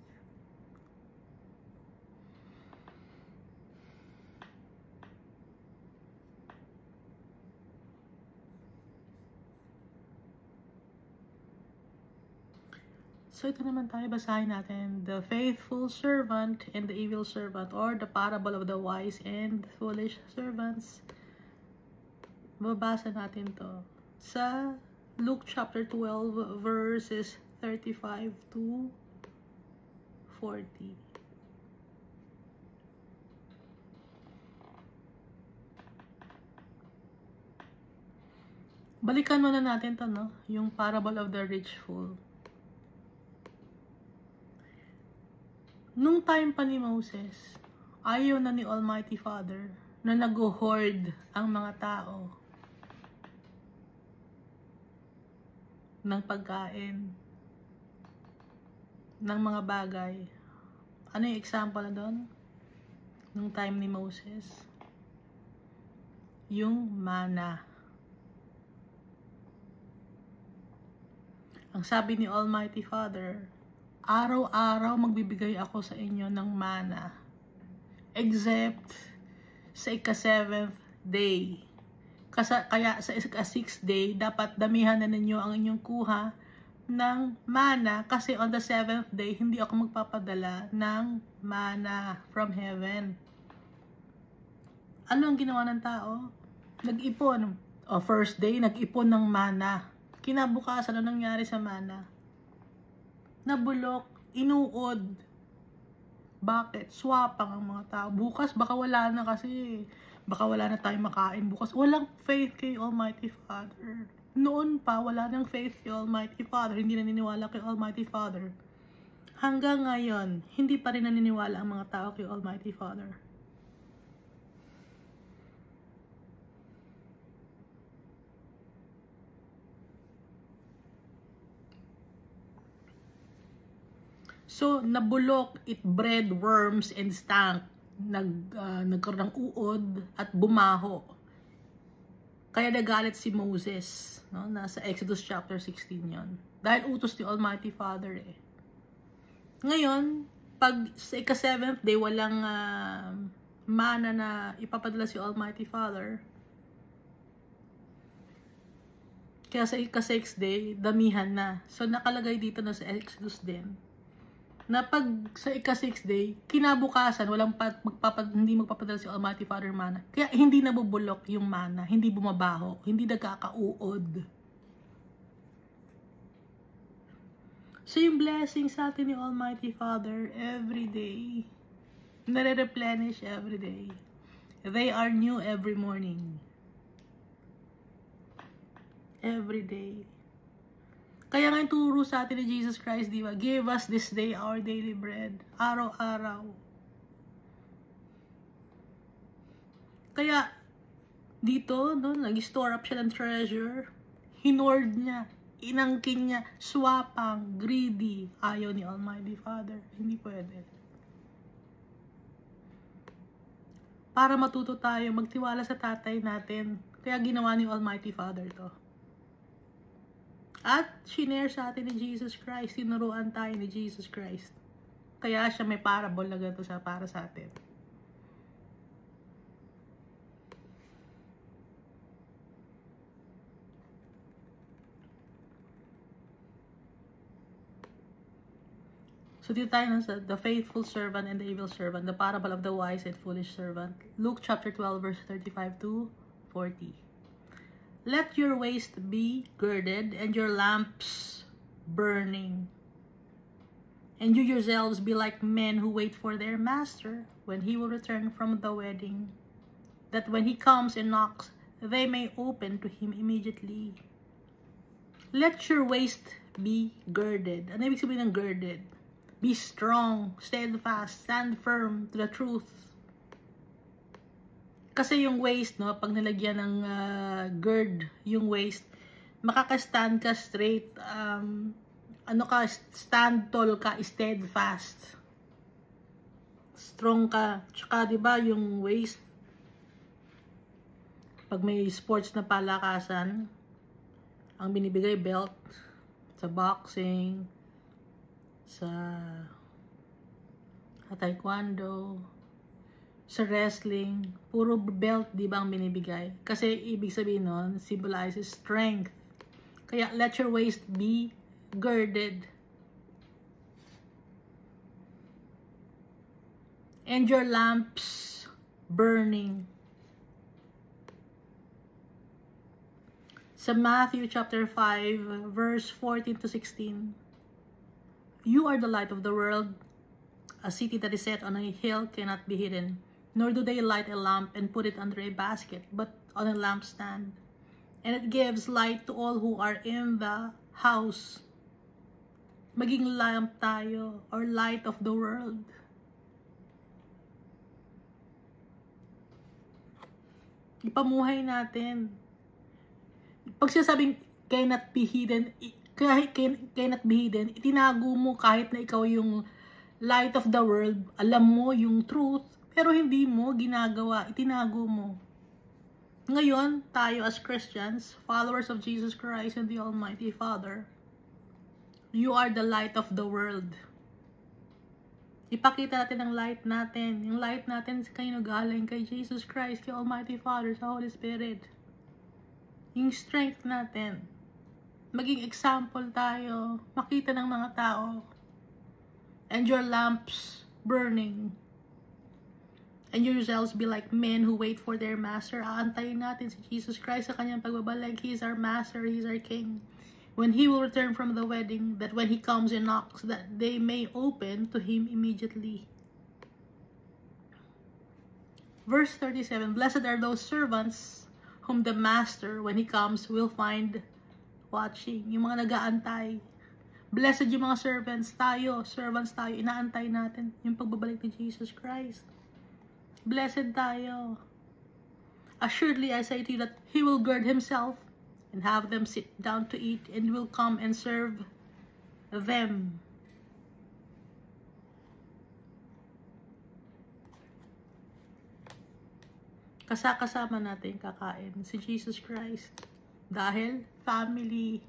Speaker 1: So ito naman tayo, basahin natin. The faithful servant and the evil servant, or the parable of the wise and foolish servants. Babasa natin to sa Luke chapter 12 verses 35 to 40. Balikan muna natin to, no? Yung parable of the rich fool. Nung time pa ni Moses, ayaw na ni Almighty Father na nag-hoard ang mga tao ng pagkain, ng mga bagay. Ano yung example na doon? Nung time ni Moses? Yung mana. Ang sabi ni Almighty Father, araw-araw magbibigay ako sa inyo ng mana, except sa ika-7th day. Kaya sa ika-6th day, dapat damihan na ninyo ang inyong kuha ng mana, kasi on the 7th day, hindi ako magpapadala ng mana from heaven. Ano ang ginawa ng tao? Nag-ipon. O first day, nag-ipon ng mana. Kinabukasan, ano nangyari sa mana? Nabulok, inuod. Bakit? Swapang ang mga tao. Bukas, baka wala na kasi. Baka wala na tayong makain bukas. Walang faith kay Almighty Father. Noon pa, wala nang faith kay Almighty Father. Hindi naniniwala kay Almighty Father. Hanggang ngayon, hindi pa rin naniniwala ang mga tao kay Almighty Father. So, nabulok, it bred worms and stank. Nagkaroon ng uod at bumaho. Kaya nagalit si Moses, no? Nasa Exodus chapter 16 yon. Dahil utos ni Almighty Father eh. Ngayon, pag sa ika-7th day, walang mana na ipapadala si Almighty Father. Kaya sa ika-6th day, damihan na. So, nakalagay dito na sa Exodus din, na pag sa ika-6th day, kinabukasan, hindi magpapadala si Almighty Father mana. Kaya hindi nabubulok yung mana, hindi bumabaho, hindi nagkakauod. So yung blessings sa atin ni Almighty Father, every day, nare-replenish every day. They are new every morning. Every day. Kaya nga yung turo sa atin ni Jesus Christ, di ba? Give us this day our daily bread. Araw-araw. Kaya, dito, no, nag-store up siya ng treasure. Hinord niya. inangkin niya, swapang, greedy. Ayaw ni Almighty Father. Hindi pwede. Para matuto tayo, magtiwala sa tatay natin. Kaya ginawa ni Almighty Father to. At shinare sa atin ni Jesus Christ. Tinuruan tayo ni Jesus Christ. Kaya siya may parable na ganito para sa atin. So dito tayo nasa the faithful servant and the evil servant, the parable of the wise and foolish servant. Luke chapter 12 verse 35 to 40. Let your waist be girded and your lamps burning. And you yourselves be like men who wait for their master when he will return from the wedding, that when he comes and knocks, they may open to him immediately. Let your waist be girded. Ano ibig sabihin ng girded? Be strong, steadfast, stand firm to the truth. Kasi yung waist, no, pag nilagyan ng gird, yung waist, makaka-stand ka straight, stand tall ka, steadfast. Strong ka. Tsaka, di ba, yung waist, pag may sports na palakasan, ang binibigay belt, sa boxing, sa taekwondo, sa wrestling, puro belt, di ba, ang binibigay? Kasi ibig sabihin nun, symbolizes strength. Kaya let your waist be girded. And your lamps burning. Sa Matthew chapter 5, verse 14 to 16. You are the light of the world. A city that is set on a hill cannot be hidden. Nor do they light a lamp and put it under a basket, but on a lampstand. And it gives light to all who are in the house. Maging lamp tayo, or light of the world. Ipamuhay natin. Pag sinasabing cannot be hidden, cannot be hidden, itinago mo kahit na ikaw yung light of the world, alam mo yung truth, pero hindi mo ginagawa, itinago mo. Ngayon, tayo as Christians, followers of Jesus Christ and the Almighty Father, you are the light of the world. Ipakita natin ang light natin. Yung light natin kayo galing kay Jesus Christ, kay Almighty Father, sa Holy Spirit. Yung strength natin. Maging example tayo. Makita ng mga tao. And your lamps burning. And yourselves be like men who wait for their master. Aantayin natin si Jesus Christ sa kanyang pagbabalik. He is our master. He is our king. When he will return from the wedding, that when he comes and knocks, that they may open to him immediately. Verse 37, blessed are those servants whom the master, when he comes, will find watching. Yung mga nag-aantay. Blessed yung mga servants tayo, inaantay natin yung pagbabalik ni Jesus Christ. Blessed tayo. Assuredly, I say to you that he will gird himself and have them sit down to eat, and will come and serve them. Kasama natin kakain si Jesus Christ. Dahil family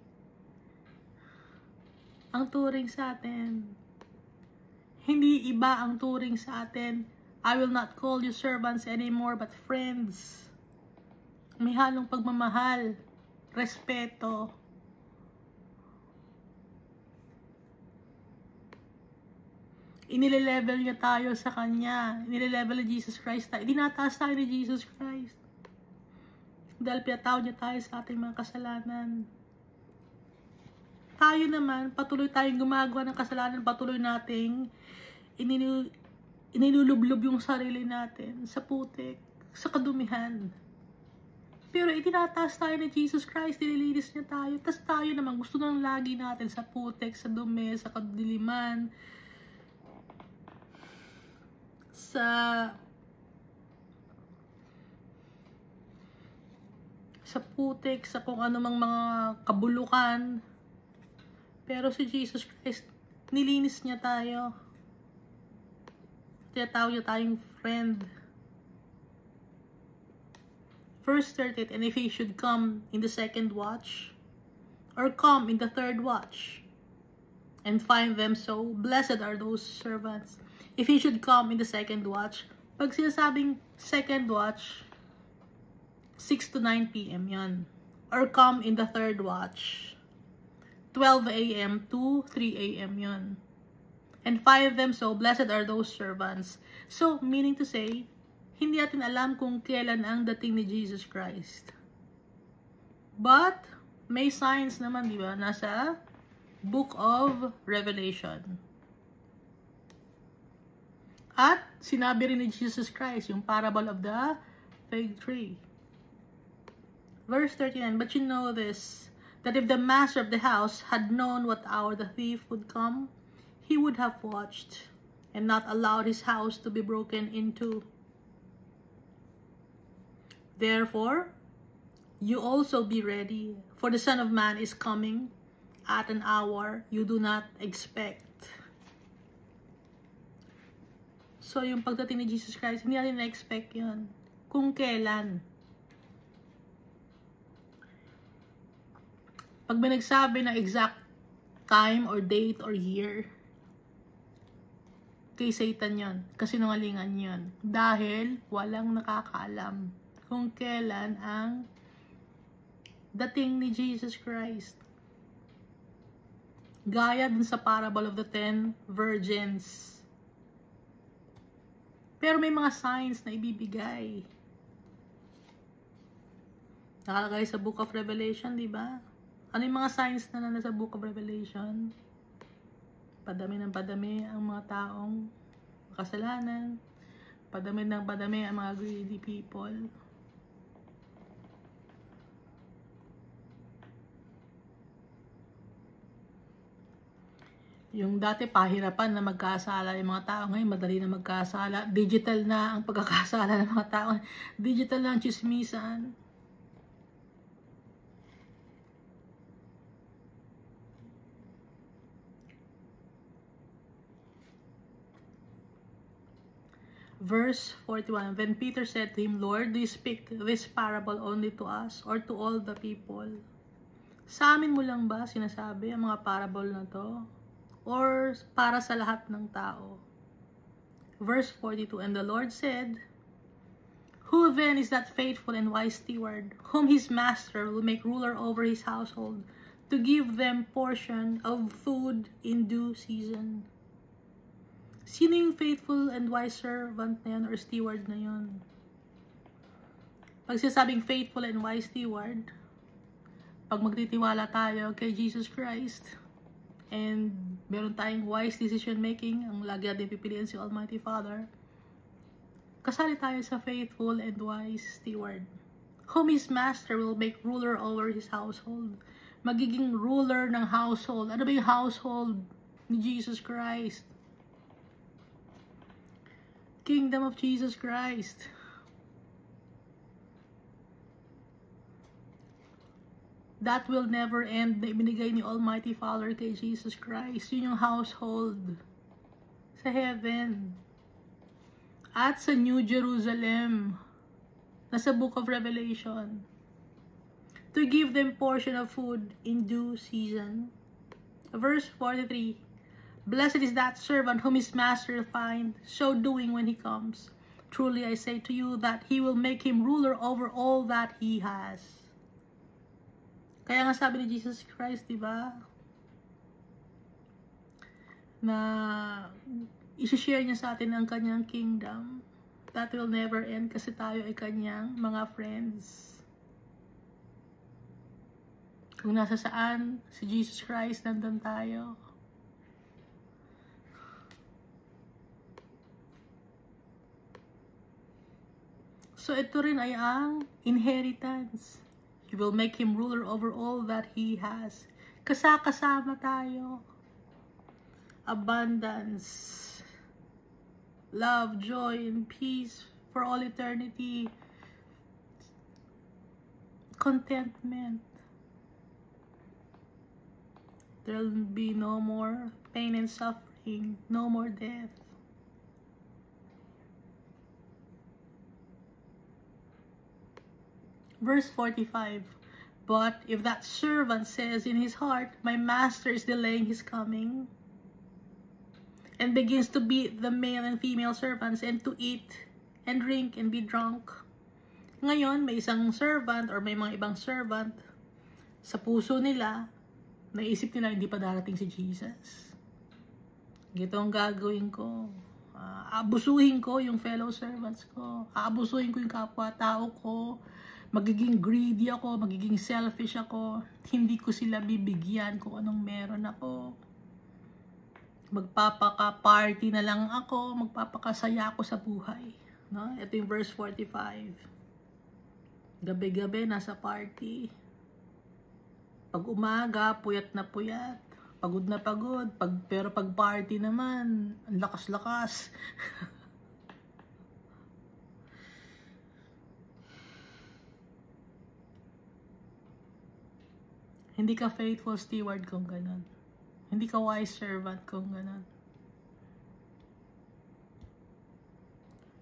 Speaker 1: ang turing sa atin. Hindi iba ang turing sa atin. I will not call you servants anymore, but friends. May halong pagmamahal, respeto. Inile-level niya tayo sa Kanya. Inile-level ni Jesus Christ tayo. Dinataas tayo ni Jesus Christ. Dahil pinatawad niya tayo sa ating mga kasalanan. Tayo naman, patuloy tayong gumagawa ng kasalanan. Patuloy nating inilulublob yung sarili natin sa putik, sa kadumihan. Pero itinataas tayo ni Jesus Christ, nililinis niya tayo. Tapos tayo naman, gusto nang lagi natin sa putik, sa dumi, sa kadiliman, sa putik, sa kung ano mang mga kabulukan. Pero si Jesus Christ, nilinis niya tayo. Tinatawag niya tayong friend. Verse 38, and if he should come in the second watch, or come in the third watch, and find them so, blessed are those servants. If he should come in the second watch, pag sinasabing second watch, 6 to 9 p.m. yun. Or come in the third watch, 12 a.m. to 3 a.m. yun. And find them so, blessed are those servants. So, meaning to say, hindi natin alam kung kailan ang dating ni Jesus Christ. But, may signs naman, di ba? Nasa Book of Revelation. At, sinabi rin ni Jesus Christ, yung parable of the fig tree. Verse 39, but you know this, that if the master of the house had known what hour the thief would come, he would have watched, and not allowed his house to be broken into. Therefore, you also be ready, for the Son of Man is coming at an hour you do not expect. So, yung pagdating ni Jesus Christ, hindi natin na-expect yun. Kung kailan. Pag may nagsabi ng exact time or date or year, kay Satan yun. Kasinungalingan yun. Dahil walang nakakaalam kung kailan ang dating ni Jesus Christ. Gaya dun sa parable of the 10 virgins. Pero may mga signs na ibibigay. Nakalagay sa Book of Revelation, di ba? Ano yung mga signs na nasa Book of Revelation? Padami ng padami ang mga taong makasalanan. Padami ng padami ang mga greedy people. Yung dati pahirapan na magkasala yung mga tao, ngayon madali na magkasala. Digital na ang pagkakasala ng mga tao. Digital na ang chismisan. Verse 41, when Peter said to him, Lord, do you speak this parable only to us or to all the people? Sa amin mo lang ba sinasabi ang mga parable na to? Or para sa lahat ng tao? Verse 42, and the Lord said, who then is that faithful and wise steward, whom his master will make ruler over his household, to give them portion of food in due season? Sino yung faithful and wise servant na yan or steward na yun? Pag sinasabing faithful and wise steward, pag magtitiwala tayo kay Jesus Christ, and meron tayong wise decision making, ang lagi natin pipiliin si Almighty Father, kasali tayo sa faithful and wise steward, whom his master will make ruler over his household. Magiging ruler ng household. Ano ba yung household ni Jesus Christ? Kingdom of Jesus Christ. That will never end na ibinigay ni Almighty Father kay Jesus Christ. Yun yung household sa heaven. At sa New Jerusalem, nasa Book of Revelation, to give them portion of food in due season. Verse 43, blessed is that servant whom his master find so doing when he comes. Truly I say to you that he will make him ruler over all that he has. Kaya nga sabi ni Jesus Christ, di ba? Na i-share niya sa atin ang kanyang kingdom. That will never end kasi tayo ay kanyang mga friends. Kung nasa saan si Jesus Christ, nandun tayo. So ito rin ay ang inheritance. He will make him ruler over all that he has. Kasama tayo. Abundance, love, joy, and peace for all eternity. Contentment. There will be no more pain and suffering, no more death. Verse 45. But if that servant says in his heart, my master is delaying his coming, and begins to beat the male and female servants, and to eat and drink and be drunk. Ngayon, may isang servant or may mga ibang servant, sa puso nila, naisip nila hindi pa darating si Jesus. Gito ang gagawin ko. Aabusuhin ko yung fellow servants ko. Aabusuhin ko yung kapwa-tao ko. Magiging greedy ako, magiging selfish ako. Hindi ko sila bibigyan kung anong meron ako. Magpapaka-party na lang ako, magpapakasaya ako sa buhay. No? Ito yung verse 45. Gabi-gabi, nasa party. Pag umaga, puyat na puyat. Pagod na pagod. Pero pag party naman, ang lakas-lakas. Hindi ka faithful steward kung ganun. Hindi ka wise servant kung ganun.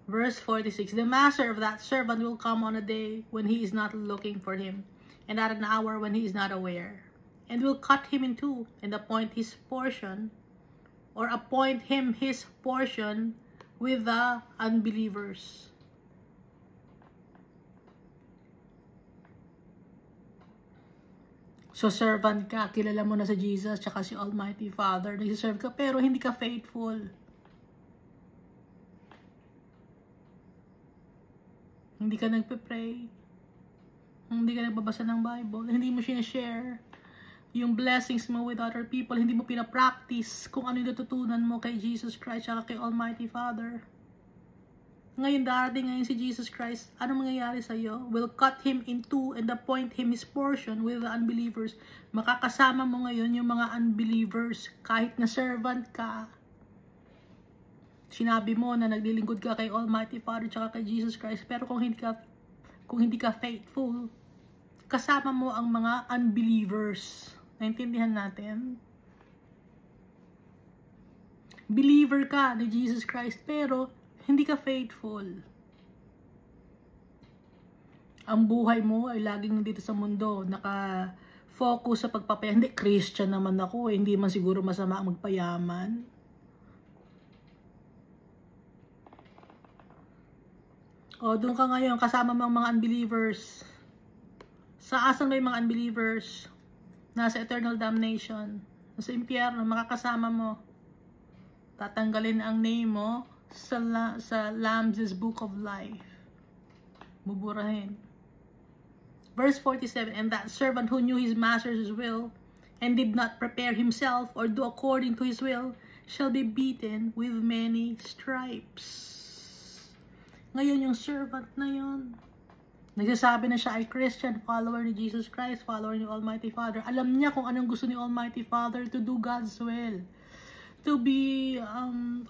Speaker 1: Verse 46, the master of that servant will come on a day when he is not looking for him, and at an hour when he is not aware, and will cut him in two, and appoint his portion, or appoint him his portion with the unbelievers. So, servant ka, kilala mo na si Jesus, tsaka si Almighty Father, nagsiserve ka, pero hindi ka faithful. Hindi ka nagpe-pray. Hindi ka nagbabasa ng Bible. Hindi mo sinashare yung blessings mo with other people. Hindi mo pinapractice kung ano yung natutunan mo kay Jesus Christ tsaka kay Almighty Father. Ngayon, darating ngayon si Jesus Christ, ano mangyayari sa'yo? Will cut him in two and appoint him his portion with the unbelievers. Makakasama mo ngayon yung mga unbelievers. Kahit na servant ka, sinabi mo na naglilingkod ka kay Almighty Father tsaka kay Jesus Christ, pero kung hindi ka faithful, kasama mo ang mga unbelievers. Naintindihan natin? Believer ka ni Jesus Christ, pero hindi ka faithful. Ang buhay mo ay laging dito sa mundo, naka-focus sa pagpapayaman. Hindi, Christian naman ako, hindi man siguro masama ang magpayaman. O, doon ka ngayon, kasama mo ang mga unbelievers. Sa asan may mga unbelievers? Nasa eternal damnation. Nasa impyerno, makakasama mo. Tatanggalin ang name mo sa Lamb's Book of Life. Buburahin. Verse 47, and that servant who knew his master's will and did not prepare himself or do according to his will shall be beaten with many stripes. Ngayon yung servant na yun, nagsasabi na siya ay Christian, follower ni Jesus Christ, follower ni Almighty Father. Alam niya kung anong gusto ni Almighty Father, to do God's will. To be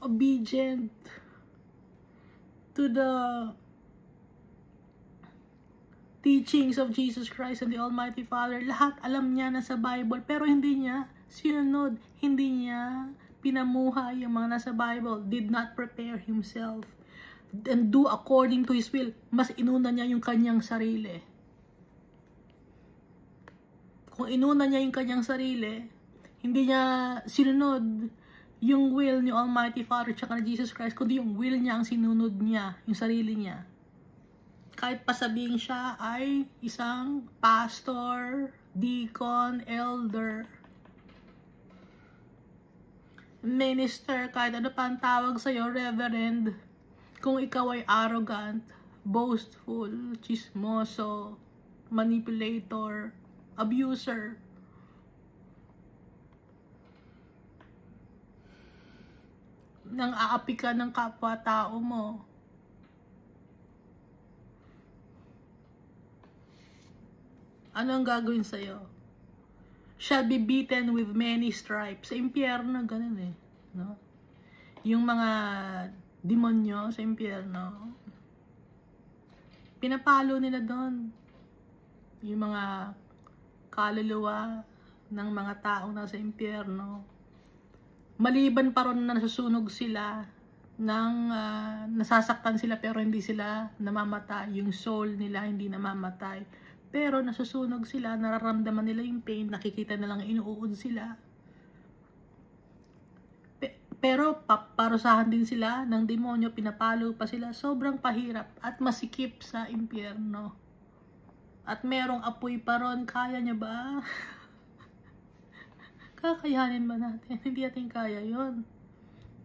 Speaker 1: obedient to the teachings of Jesus Christ and the Almighty Father. Lahat alam niya na sa Bible, pero hindi niya sinunod. Hindi niya pinamuhay yung mga nasa Bible. Did not prepare himself and do according to his will. Mas inuna niya yung kanyang sarili. Kung inuna niya yung kanyang sarili, hindi niya sinunod yung will ni Almighty Father tsaka ni Jesus Christ, kundi yung will niya ang sinunod niya, yung sarili niya. Kahit pasabihin siya ay isang pastor, deacon, elder, minister, kahit ano pa ang tawag sa'yo, reverend, kung ikaw ay arrogant, boastful, chismoso, manipulator, abuser, nang aapi ka ng kapwa-tao mo, ano ang gagawin sa'yo? Shall be beaten with many stripes. Sa impyerno, ganun eh. No? Yung mga demonyo sa impyerno, pinapalo nila doon. Yung mga kaluluwa ng mga taong nasa impyerno, maliban pa ron na nasusunog sila, nasasaktan sila pero hindi sila namamatay, yung soul nila hindi namamatay, pero nasusunog sila, nararamdaman nila yung pain, nakikita na lang inuud sila, pero paparusahan din sila ng demonyo, pinapalo pa sila, sobrang pahirap at masikip sa impyerno. At merong apoy pa ron, kaya niya ba? Kakayanin ba natin? Hindi natin kaya yon.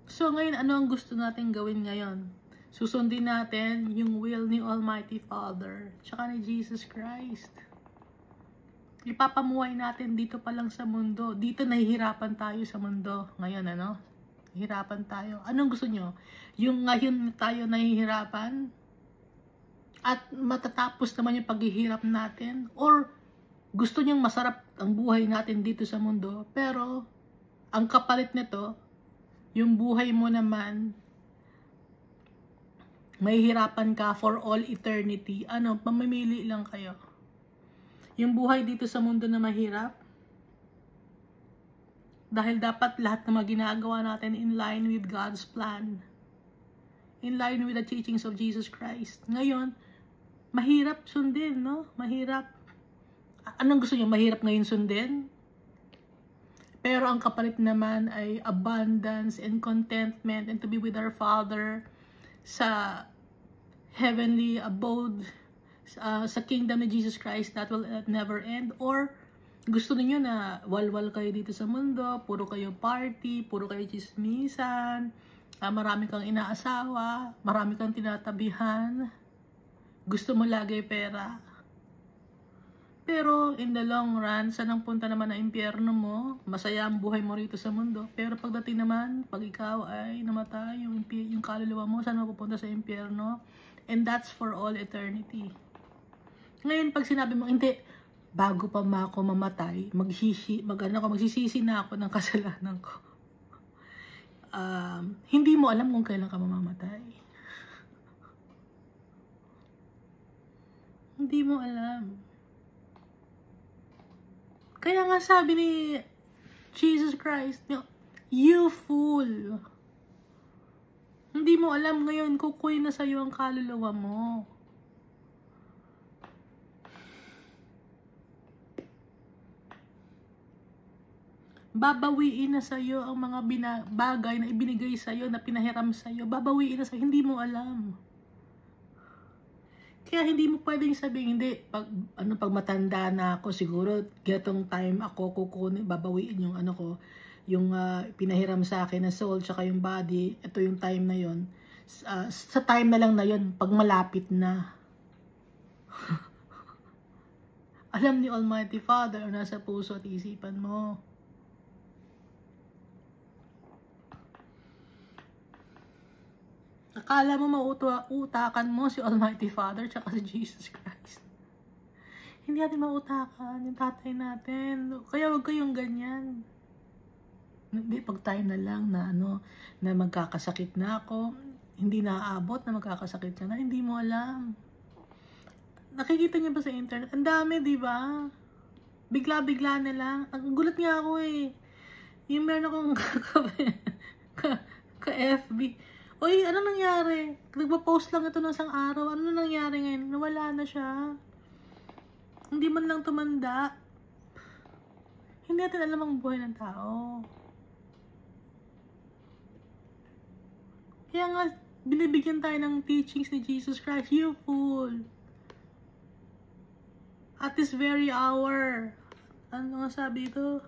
Speaker 1: So ngayon, ano ang gusto natin gawin ngayon? Susundin natin yung will ni Almighty Father, tsaka ni Jesus Christ. Ipapamuhay natin dito pa lang sa mundo. Dito nahihirapan tayo sa mundo. Ngayon, ano? Hirapan tayo. Anong gusto nyo? Yung ngayon tayo nahihirapan at matatapos naman yung paghihirap natin? Or gusto nyong masarap ang buhay natin dito sa mundo, pero ang kapalit nito, yung buhay mo naman, mahihirapan ka for all eternity. Ano, pamimili lang kayo. Yung buhay dito sa mundo na mahirap, dahil dapat lahat na ginagawa natin in line with God's plan. In line with the teachings of Jesus Christ. Ngayon, mahirap sundin, no? Mahirap. Anong gusto niyo? Mahirap ngayon sundin? Pero ang kapalit naman ay abundance and contentment and to be with our Father sa heavenly abode, sa kingdom ni Jesus Christ that will never end. Or gusto niyo na walwal kayo dito sa mundo, puro kayo party, puro kayo chismisan, marami kang inaasawa, marami kang tinatabihan, gusto mo lagi pera. Pero in the long run, saan ang punta naman ang impyerno mo? Masaya ang buhay mo rito sa mundo. Pero pagdating naman, pag ikaw ay namatay, yung kaluluwa mo, saan mapupunta sa impyerno? And that's for all eternity. Ngayon, pag sinabi mo, hindi, bago pa ako mamatay, magsisisi na ako ng kasalanan ko. Hindi mo alam kung kailan ka mamamatay. Hindi mo alam. Kaya nga sabi ni Jesus Christ, you fool. Hindi mo alam ngayon, kukunin na sa'yo ang kaluluwa mo. Babawiin na sa'yo ang mga bagay na ibinigay sa'yo, na pinahiram sa'yo. Babawiin na sa'yo, hindi mo alam. Kaya hindi mo pwedeng sabihin, hindi, pag matanda na ako, siguro, getong time ako, kukunin, babawiin yung yung pinahiram sa akin na soul, tsaka yung body, ito yung time na yon. Sa time na lang na yon, pag malapit na. Alam ni Almighty Father, nasa puso at isipan mo. Akala mo mautakan mo si Almighty Father tsaka si Jesus Christ. Hindi natin mautakan yung tatay natin. Kaya wag kayong ganyan. Hindi, pag time na lang na na magkakasakit na ako, hindi naaabot na magkakasakit ka na, hindi mo alam. Nakikita niyo ba sa internet? Ang dami, di ba? Bigla-bigla na lang. Ang gulat nga ako eh. Yung meron akong ka-FB. Uy, ano nangyari? Nagpa-post lang ito ng isang araw. Ano nangyari ngayon? Nawala na siya. Hindi man lang tumanda. Hindi natin alam ang buhay ng tao. Kaya nga, binibigyan tayo ng teachings ni Jesus Christ. You fool. At this very hour. Ano nga sabi ito?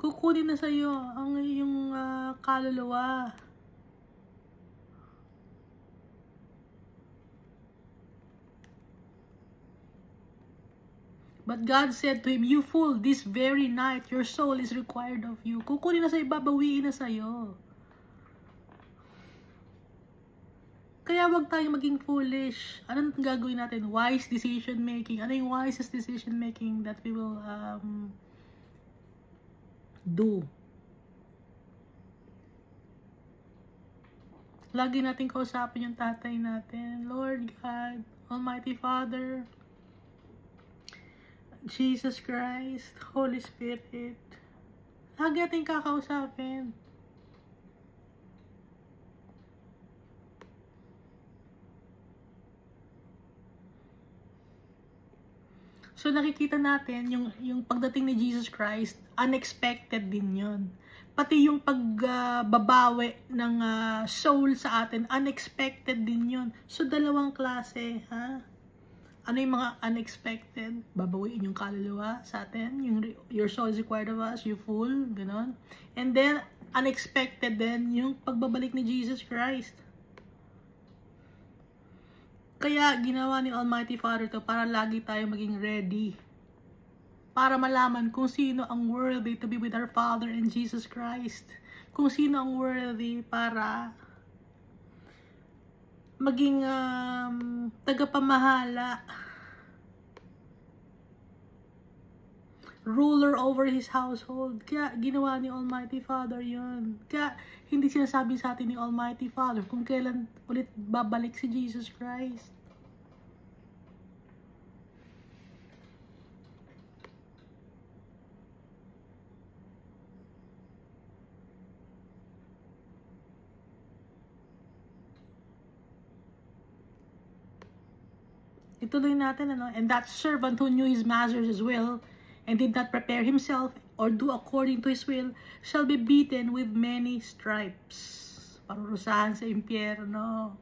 Speaker 1: Kukunin na sa'yo ang iyong kaluluwa. But God said to him, you fool, this very night, your soul is required of you. Kukunin na sa'yo, babawiin na sa'yo. Kaya wag tayong maging foolish. Anong gagawin natin? Wise decision making. Ano yung wisest decision making that we will do? Lagi natin kausapin yung tatay natin. Lord God, Almighty Father, Jesus Christ, Holy Spirit. Lagi natin kakausapin. So nakikita natin yung pagdating ni Jesus Christ, unexpected din yun. Pati yung pagbabawi ng soul sa atin, unexpected din yun. So dalawang klase, ha? Ano yung mga unexpected? Babawiin yung kaluluwa sa atin, your soul is required of us, you fool, ganon. And then, unexpected din yung pagbabalik ni Jesus Christ. Kaya ginawa ni Almighty Father to para lagi tayo maging ready. Para malaman kung sino ang worthy to be with our Father and Jesus Christ. Kung sino ang worthy para maging tagapamahala. Ruler over His household. Kaya ginawa ni Almighty Father yun. Kaya hindi sinasabi sa atin ni Almighty Father kung kailan ulit babalik si Jesus Christ. Ituloy natin, ano? And that servant who knew his master's will and did not prepare himself or do according to his will shall be beaten with many stripes. Parurusahan sa impyerno.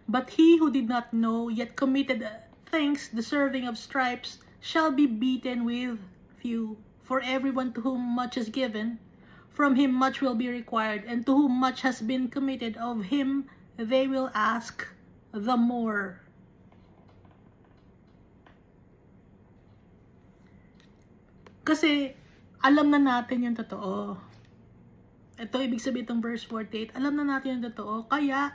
Speaker 1: But he who did not know yet committed things deserving of stripes shall be beaten with few. For everyone to whom much is given, from him much will be required, and to whom much has been committed, of him they will ask the more. Kasi alam na natin yung totoo. Ito ibig sabihin itong verse 48. Alam na natin yung totoo. Kaya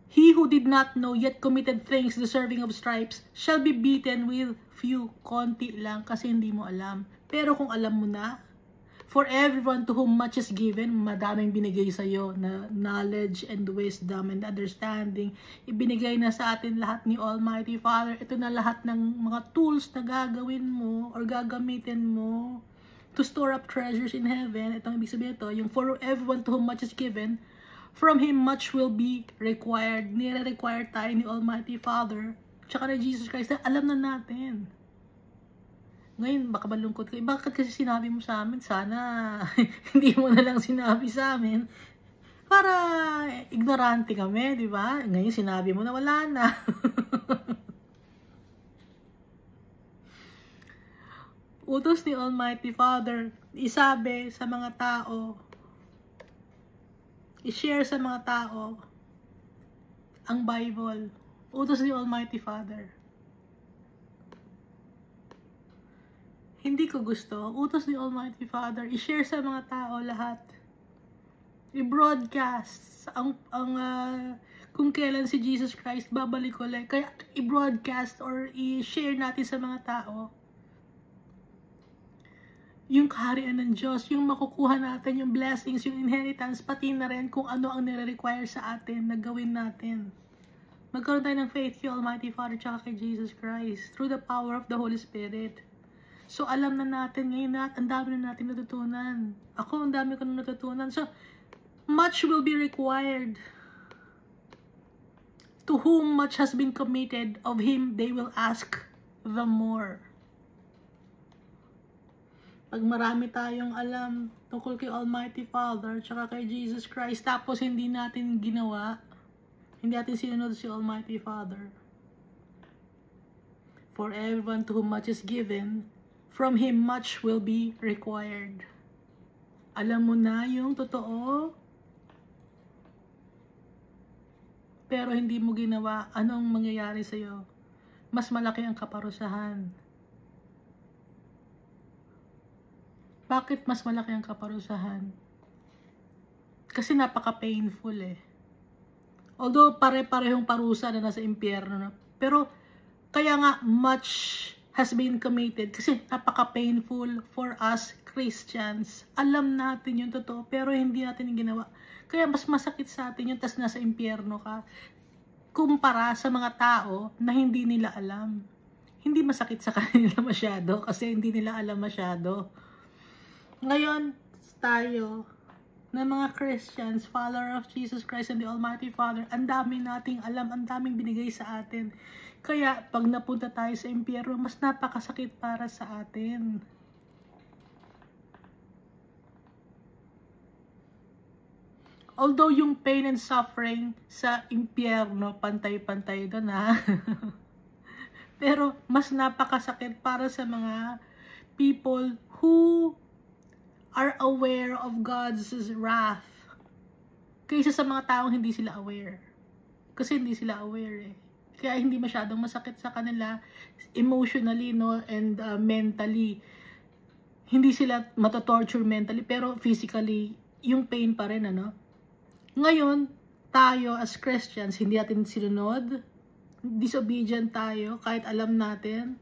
Speaker 1: he who did not know yet committed things deserving of stripes shall be beaten with few. Konti lang kasi hindi mo alam. Pero kung alam mo na, for everyone to whom much is given, madaming binigay sa iyo na knowledge and wisdom and understanding. Ibinigay na sa atin lahat ni Almighty Father. Ito na lahat ng mga tools na gagawin mo or gagamitin mo to store up treasures in heaven. Ito ang ibig sabihin ito, yung for everyone to whom much is given, from him much will be required. Nire-require tayo ni Almighty Father tsaka ni Jesus Christ. Alam na natin. Ngayon, baka malungkot kayo. Bakit kasi sinabi mo sa amin? Sana hindi mo na lang sinabi sa amin. Para ignorante kami, di ba? Ngayon, sinabi mo na wala na. Utos ni Almighty Father, isabi sa mga tao, i-share sa mga tao ang Bible. Utos ni Almighty Father. Hindi ko gusto. Utos ni Almighty Father, i-share sa mga tao lahat. I-broadcast kung kailan si Jesus Christ babalik ulit. Kaya i-broadcast or i-share natin sa mga tao yung kaharian ng Diyos, yung makukuha natin, yung blessings, yung inheritance, pati na rin kung ano ang nire-require sa atin na gawin natin. Magkaroon tayo ng faith kay Almighty Father tsaka kay Jesus Christ through the power of the Holy Spirit. So, alam na natin ngayon na ang dami na natin natutunan. Ako, ang dami ko na natutunan. So, much will be required. To whom much has been committed, of him they will ask the more. Pag marami tayong alam tungkol kay Almighty Father, tsaka kay Jesus Christ, tapos hindi natin ginawa, hindi natin sinunod si Almighty Father. For everyone to whom much is given, from him much will be required. Alam mo na yung totoo, pero hindi mo ginawa, anong mangyayari sa'yo? Mas malaki ang kaparusahan. Bakit mas malaki ang kaparusahan? Kasi napaka-painful eh. Although pare-parehong parusa na nasa impyerno na. Pero kaya nga much has been committed. Kasi napaka-painful for us Christians. Alam natin yung totoo, pero hindi natin yung ginawa. Kaya mas masakit sa atin yung tas nasa impyerno ka, kumpara sa mga tao na hindi nila alam. Hindi masakit sa kanila masyado kasi hindi nila alam masyado. Ngayon, tayo, na mga Christians, follower of Jesus Christ and the Almighty Father, ang dami nating alam, ang daming binigay sa atin. Kaya, pag napunta tayo sa impyerno, mas napakasakit para sa atin. Although yung pain and suffering sa impyerno, pantay-pantay doon ha. Pero, mas napakasakit para sa mga people who are aware of God's wrath. Kaysa sa mga taong hindi sila aware. Kasi hindi sila aware eh. Kaya hindi masyadong masakit sa kanila emotionally, no, and mentally. Hindi sila matatorture mentally, pero physically, yung pain pa rin, ano. Ngayon, tayo as Christians, hindi natin sinunod, disobedient tayo, kahit alam natin,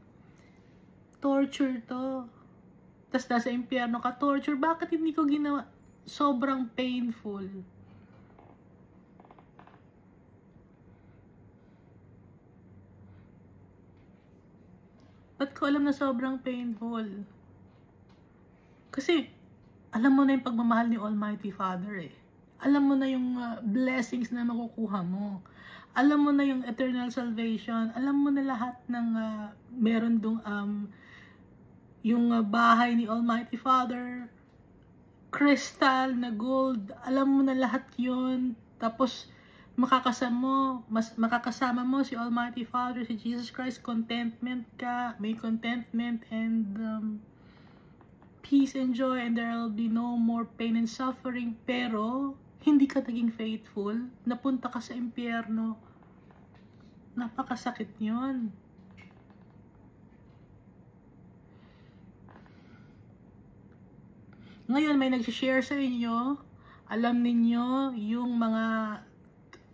Speaker 1: torture to. Tapos nasa impyerno ka, torture. Bakit hindi ko ginawa? Sobrang painful. Ba't ko alam na sobrang painful? Kasi, alam mo na yung pagmamahal ni Almighty Father eh. Alam mo na yung blessings na makukuha mo. Alam mo na yung eternal salvation. Alam mo na lahat ng meron dong yung bahay ni Almighty Father, crystal na gold. Alam mo na lahat yun. Tapos, makakasama mo si Almighty Father, si Jesus Christ, contentment ka, may contentment and peace and joy, and there will be no more pain and suffering. Pero, hindi ka naging faithful, napunta ka sa impyerno. Napakasakit yun. Ngayon, may nag-share sa inyo, alam ninyo yung mga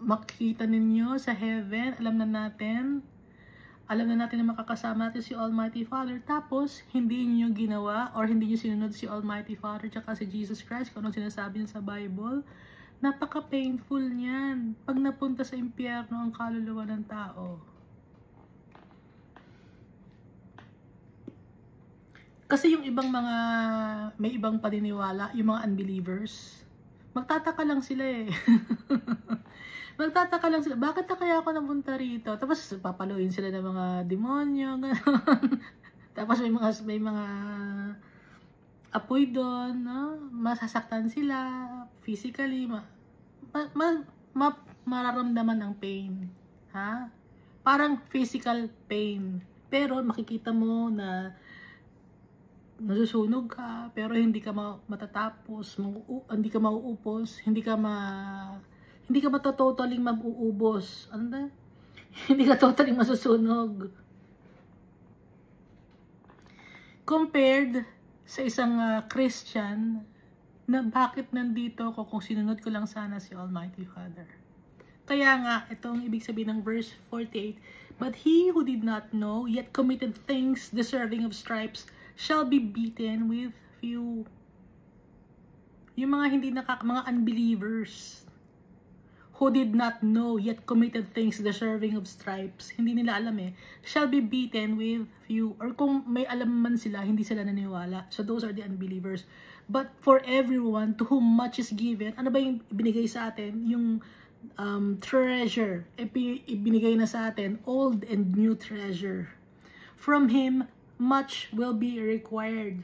Speaker 1: makikita ninyo sa heaven, alam na natin na makakasama natin si Almighty Father, tapos hindi niyo ginawa or hindi niyo sinunod si Almighty Father tsaka si Jesus Christ kung anong sinasabi niya sa Bible. Napaka-painful niyan pag napunta sa impyerno ang kaluluwa ng tao. Kasi yung ibang mga may ibang paniniwala, yung mga unbelievers, magtataka lang sila eh. Magtataka lang sila, bakit na kaya ako napunta rito? Tapos papaluin sila ng mga demonyo, gano'n. Tapos may mga apoy doon, no? Masasaktan sila physically, mararamdaman ng pain, ha? Parang physical pain. Pero makikita mo na nasusunog ka, pero hindi ka matatapos, hindi ka mauupos, hindi ka totally mag-uubos. Ano ba? Hindi ka totally masusunog. Compared sa isang Christian na bakit nandito ako kung sinunod ko lang sana si Almighty Father. Kaya nga, itong ibig sabihin ng verse 48, but he who did not know, yet committed things deserving of stripes, shall be beaten with few. Yung mga mga unbelievers, who did not know, yet committed things deserving of stripes, hindi nila alam eh, shall be beaten with few. Or kung may alam man sila, hindi sila naniwala. So those are the unbelievers. But for everyone to whom much is given, ano ba yung binigay sa atin? Yung treasure, ibinigay na sa atin, old and new treasure. From him, much will be required.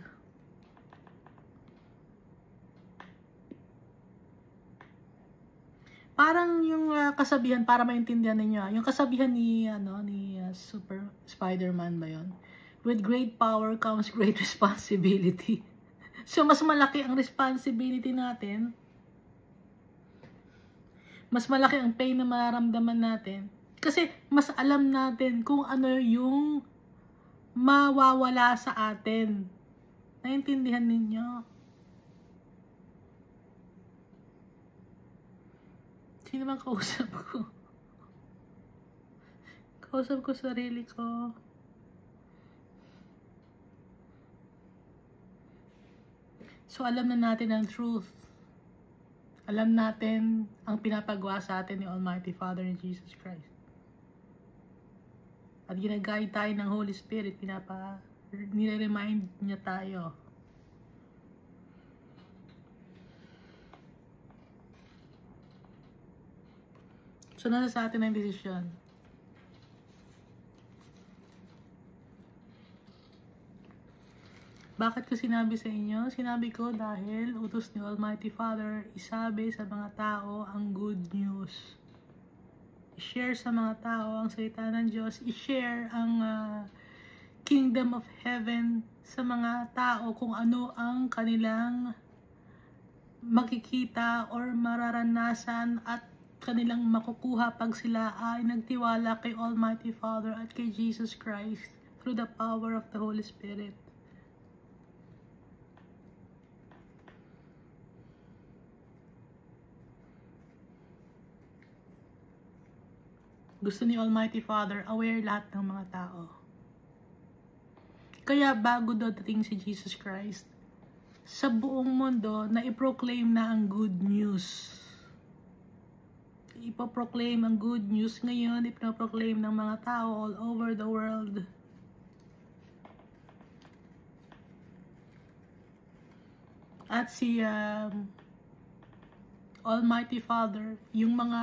Speaker 1: Parang yung kasabihan, para maintindihan niyo, yung kasabihan ni Super Spider-Man ba yun? With great power comes great responsibility. So mas malaki ang responsibility natin. Mas malaki ang pain na mararamdaman natin. Kasi mas alam natin kung ano yung mawawala sa atin. Naintindihan ninyo? Sino bang kausap ko? Kausap ko sarili ko. So alam na natin ang truth. Alam natin ang pinapagawa sa atin ni Almighty Father ni Jesus Christ. At ginaguide tayo ng Holy Spirit, nire-remind niya tayo. So nasa sa atin ang desisyon. Bakit ko sinabi sa inyo? Sinabi ko dahil utos ni Almighty Father isabi sa mga tao ang good news. I-share sa mga tao ang salita ng Diyos. I-share ang kingdom of heaven sa mga tao kung ano ang kanilang makikita or mararanasan at kanilang makukuha pag sila ay nagtiwala kay Almighty Father at kay Jesus Christ through the power of the Holy Spirit. Gusto ni Almighty Father, aware lahat ng mga tao. Kaya bago dating si Jesus Christ, sa buong mundo na i-proclaim na ang good news. Ipo-proclaim ang good news ngayon, ipo-proclaim ng mga tao all over the world. At si Almighty Father, yung mga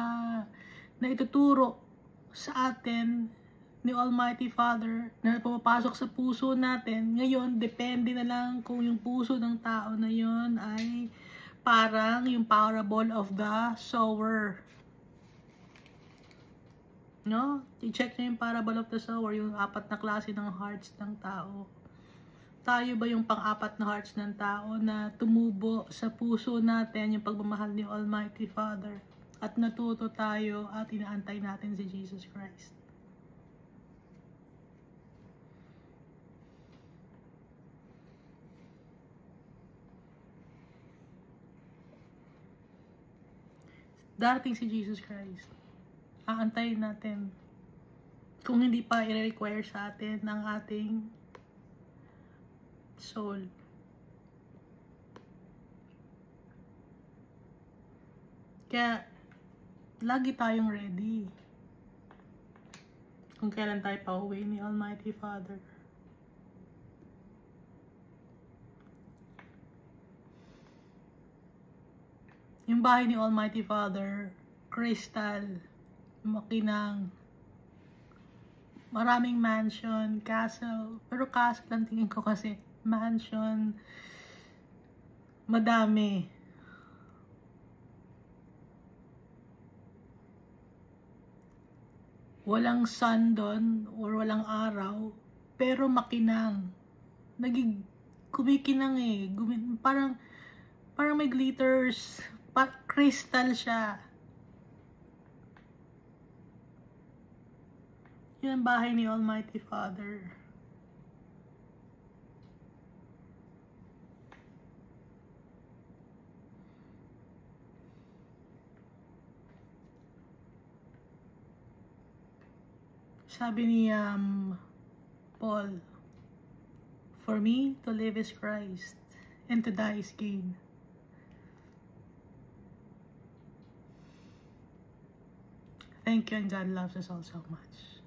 Speaker 1: na ituturo sa atin ni Almighty Father na pumapasok sa puso natin, ngayon depende na lang kung yung puso ng tao na yon ay parang yung parable of the sower. No? I-check nyo yung parable of the sower, yung 4 na klase ng hearts ng tao. Tayo ba yung pang-4 na hearts ng tao na tumubo sa puso natin yung pagmamahal ni Almighty Father? At natuto tayo at inaantay natin si Jesus Christ. Darating si Jesus Christ. Aantayin natin. Kung hindi pa i-require sa atin ng ating soul. Kaya lagi tayong ready kung kailan tayo pauwi ni Almighty Father. Yung bahay ni Almighty Father, crystal, makinang, maraming mansion, castle, pero castle lang tingin ko kasi mansion, madami. Walang sun doon or walang araw, pero makinang. Kumikinang eh. Parang may glitters. Crystal siya. Yun ang bahay ni Almighty Father. Sabi ni Paul, for me to live is Christ and to die is gain. Thank you, and God loves us all so much.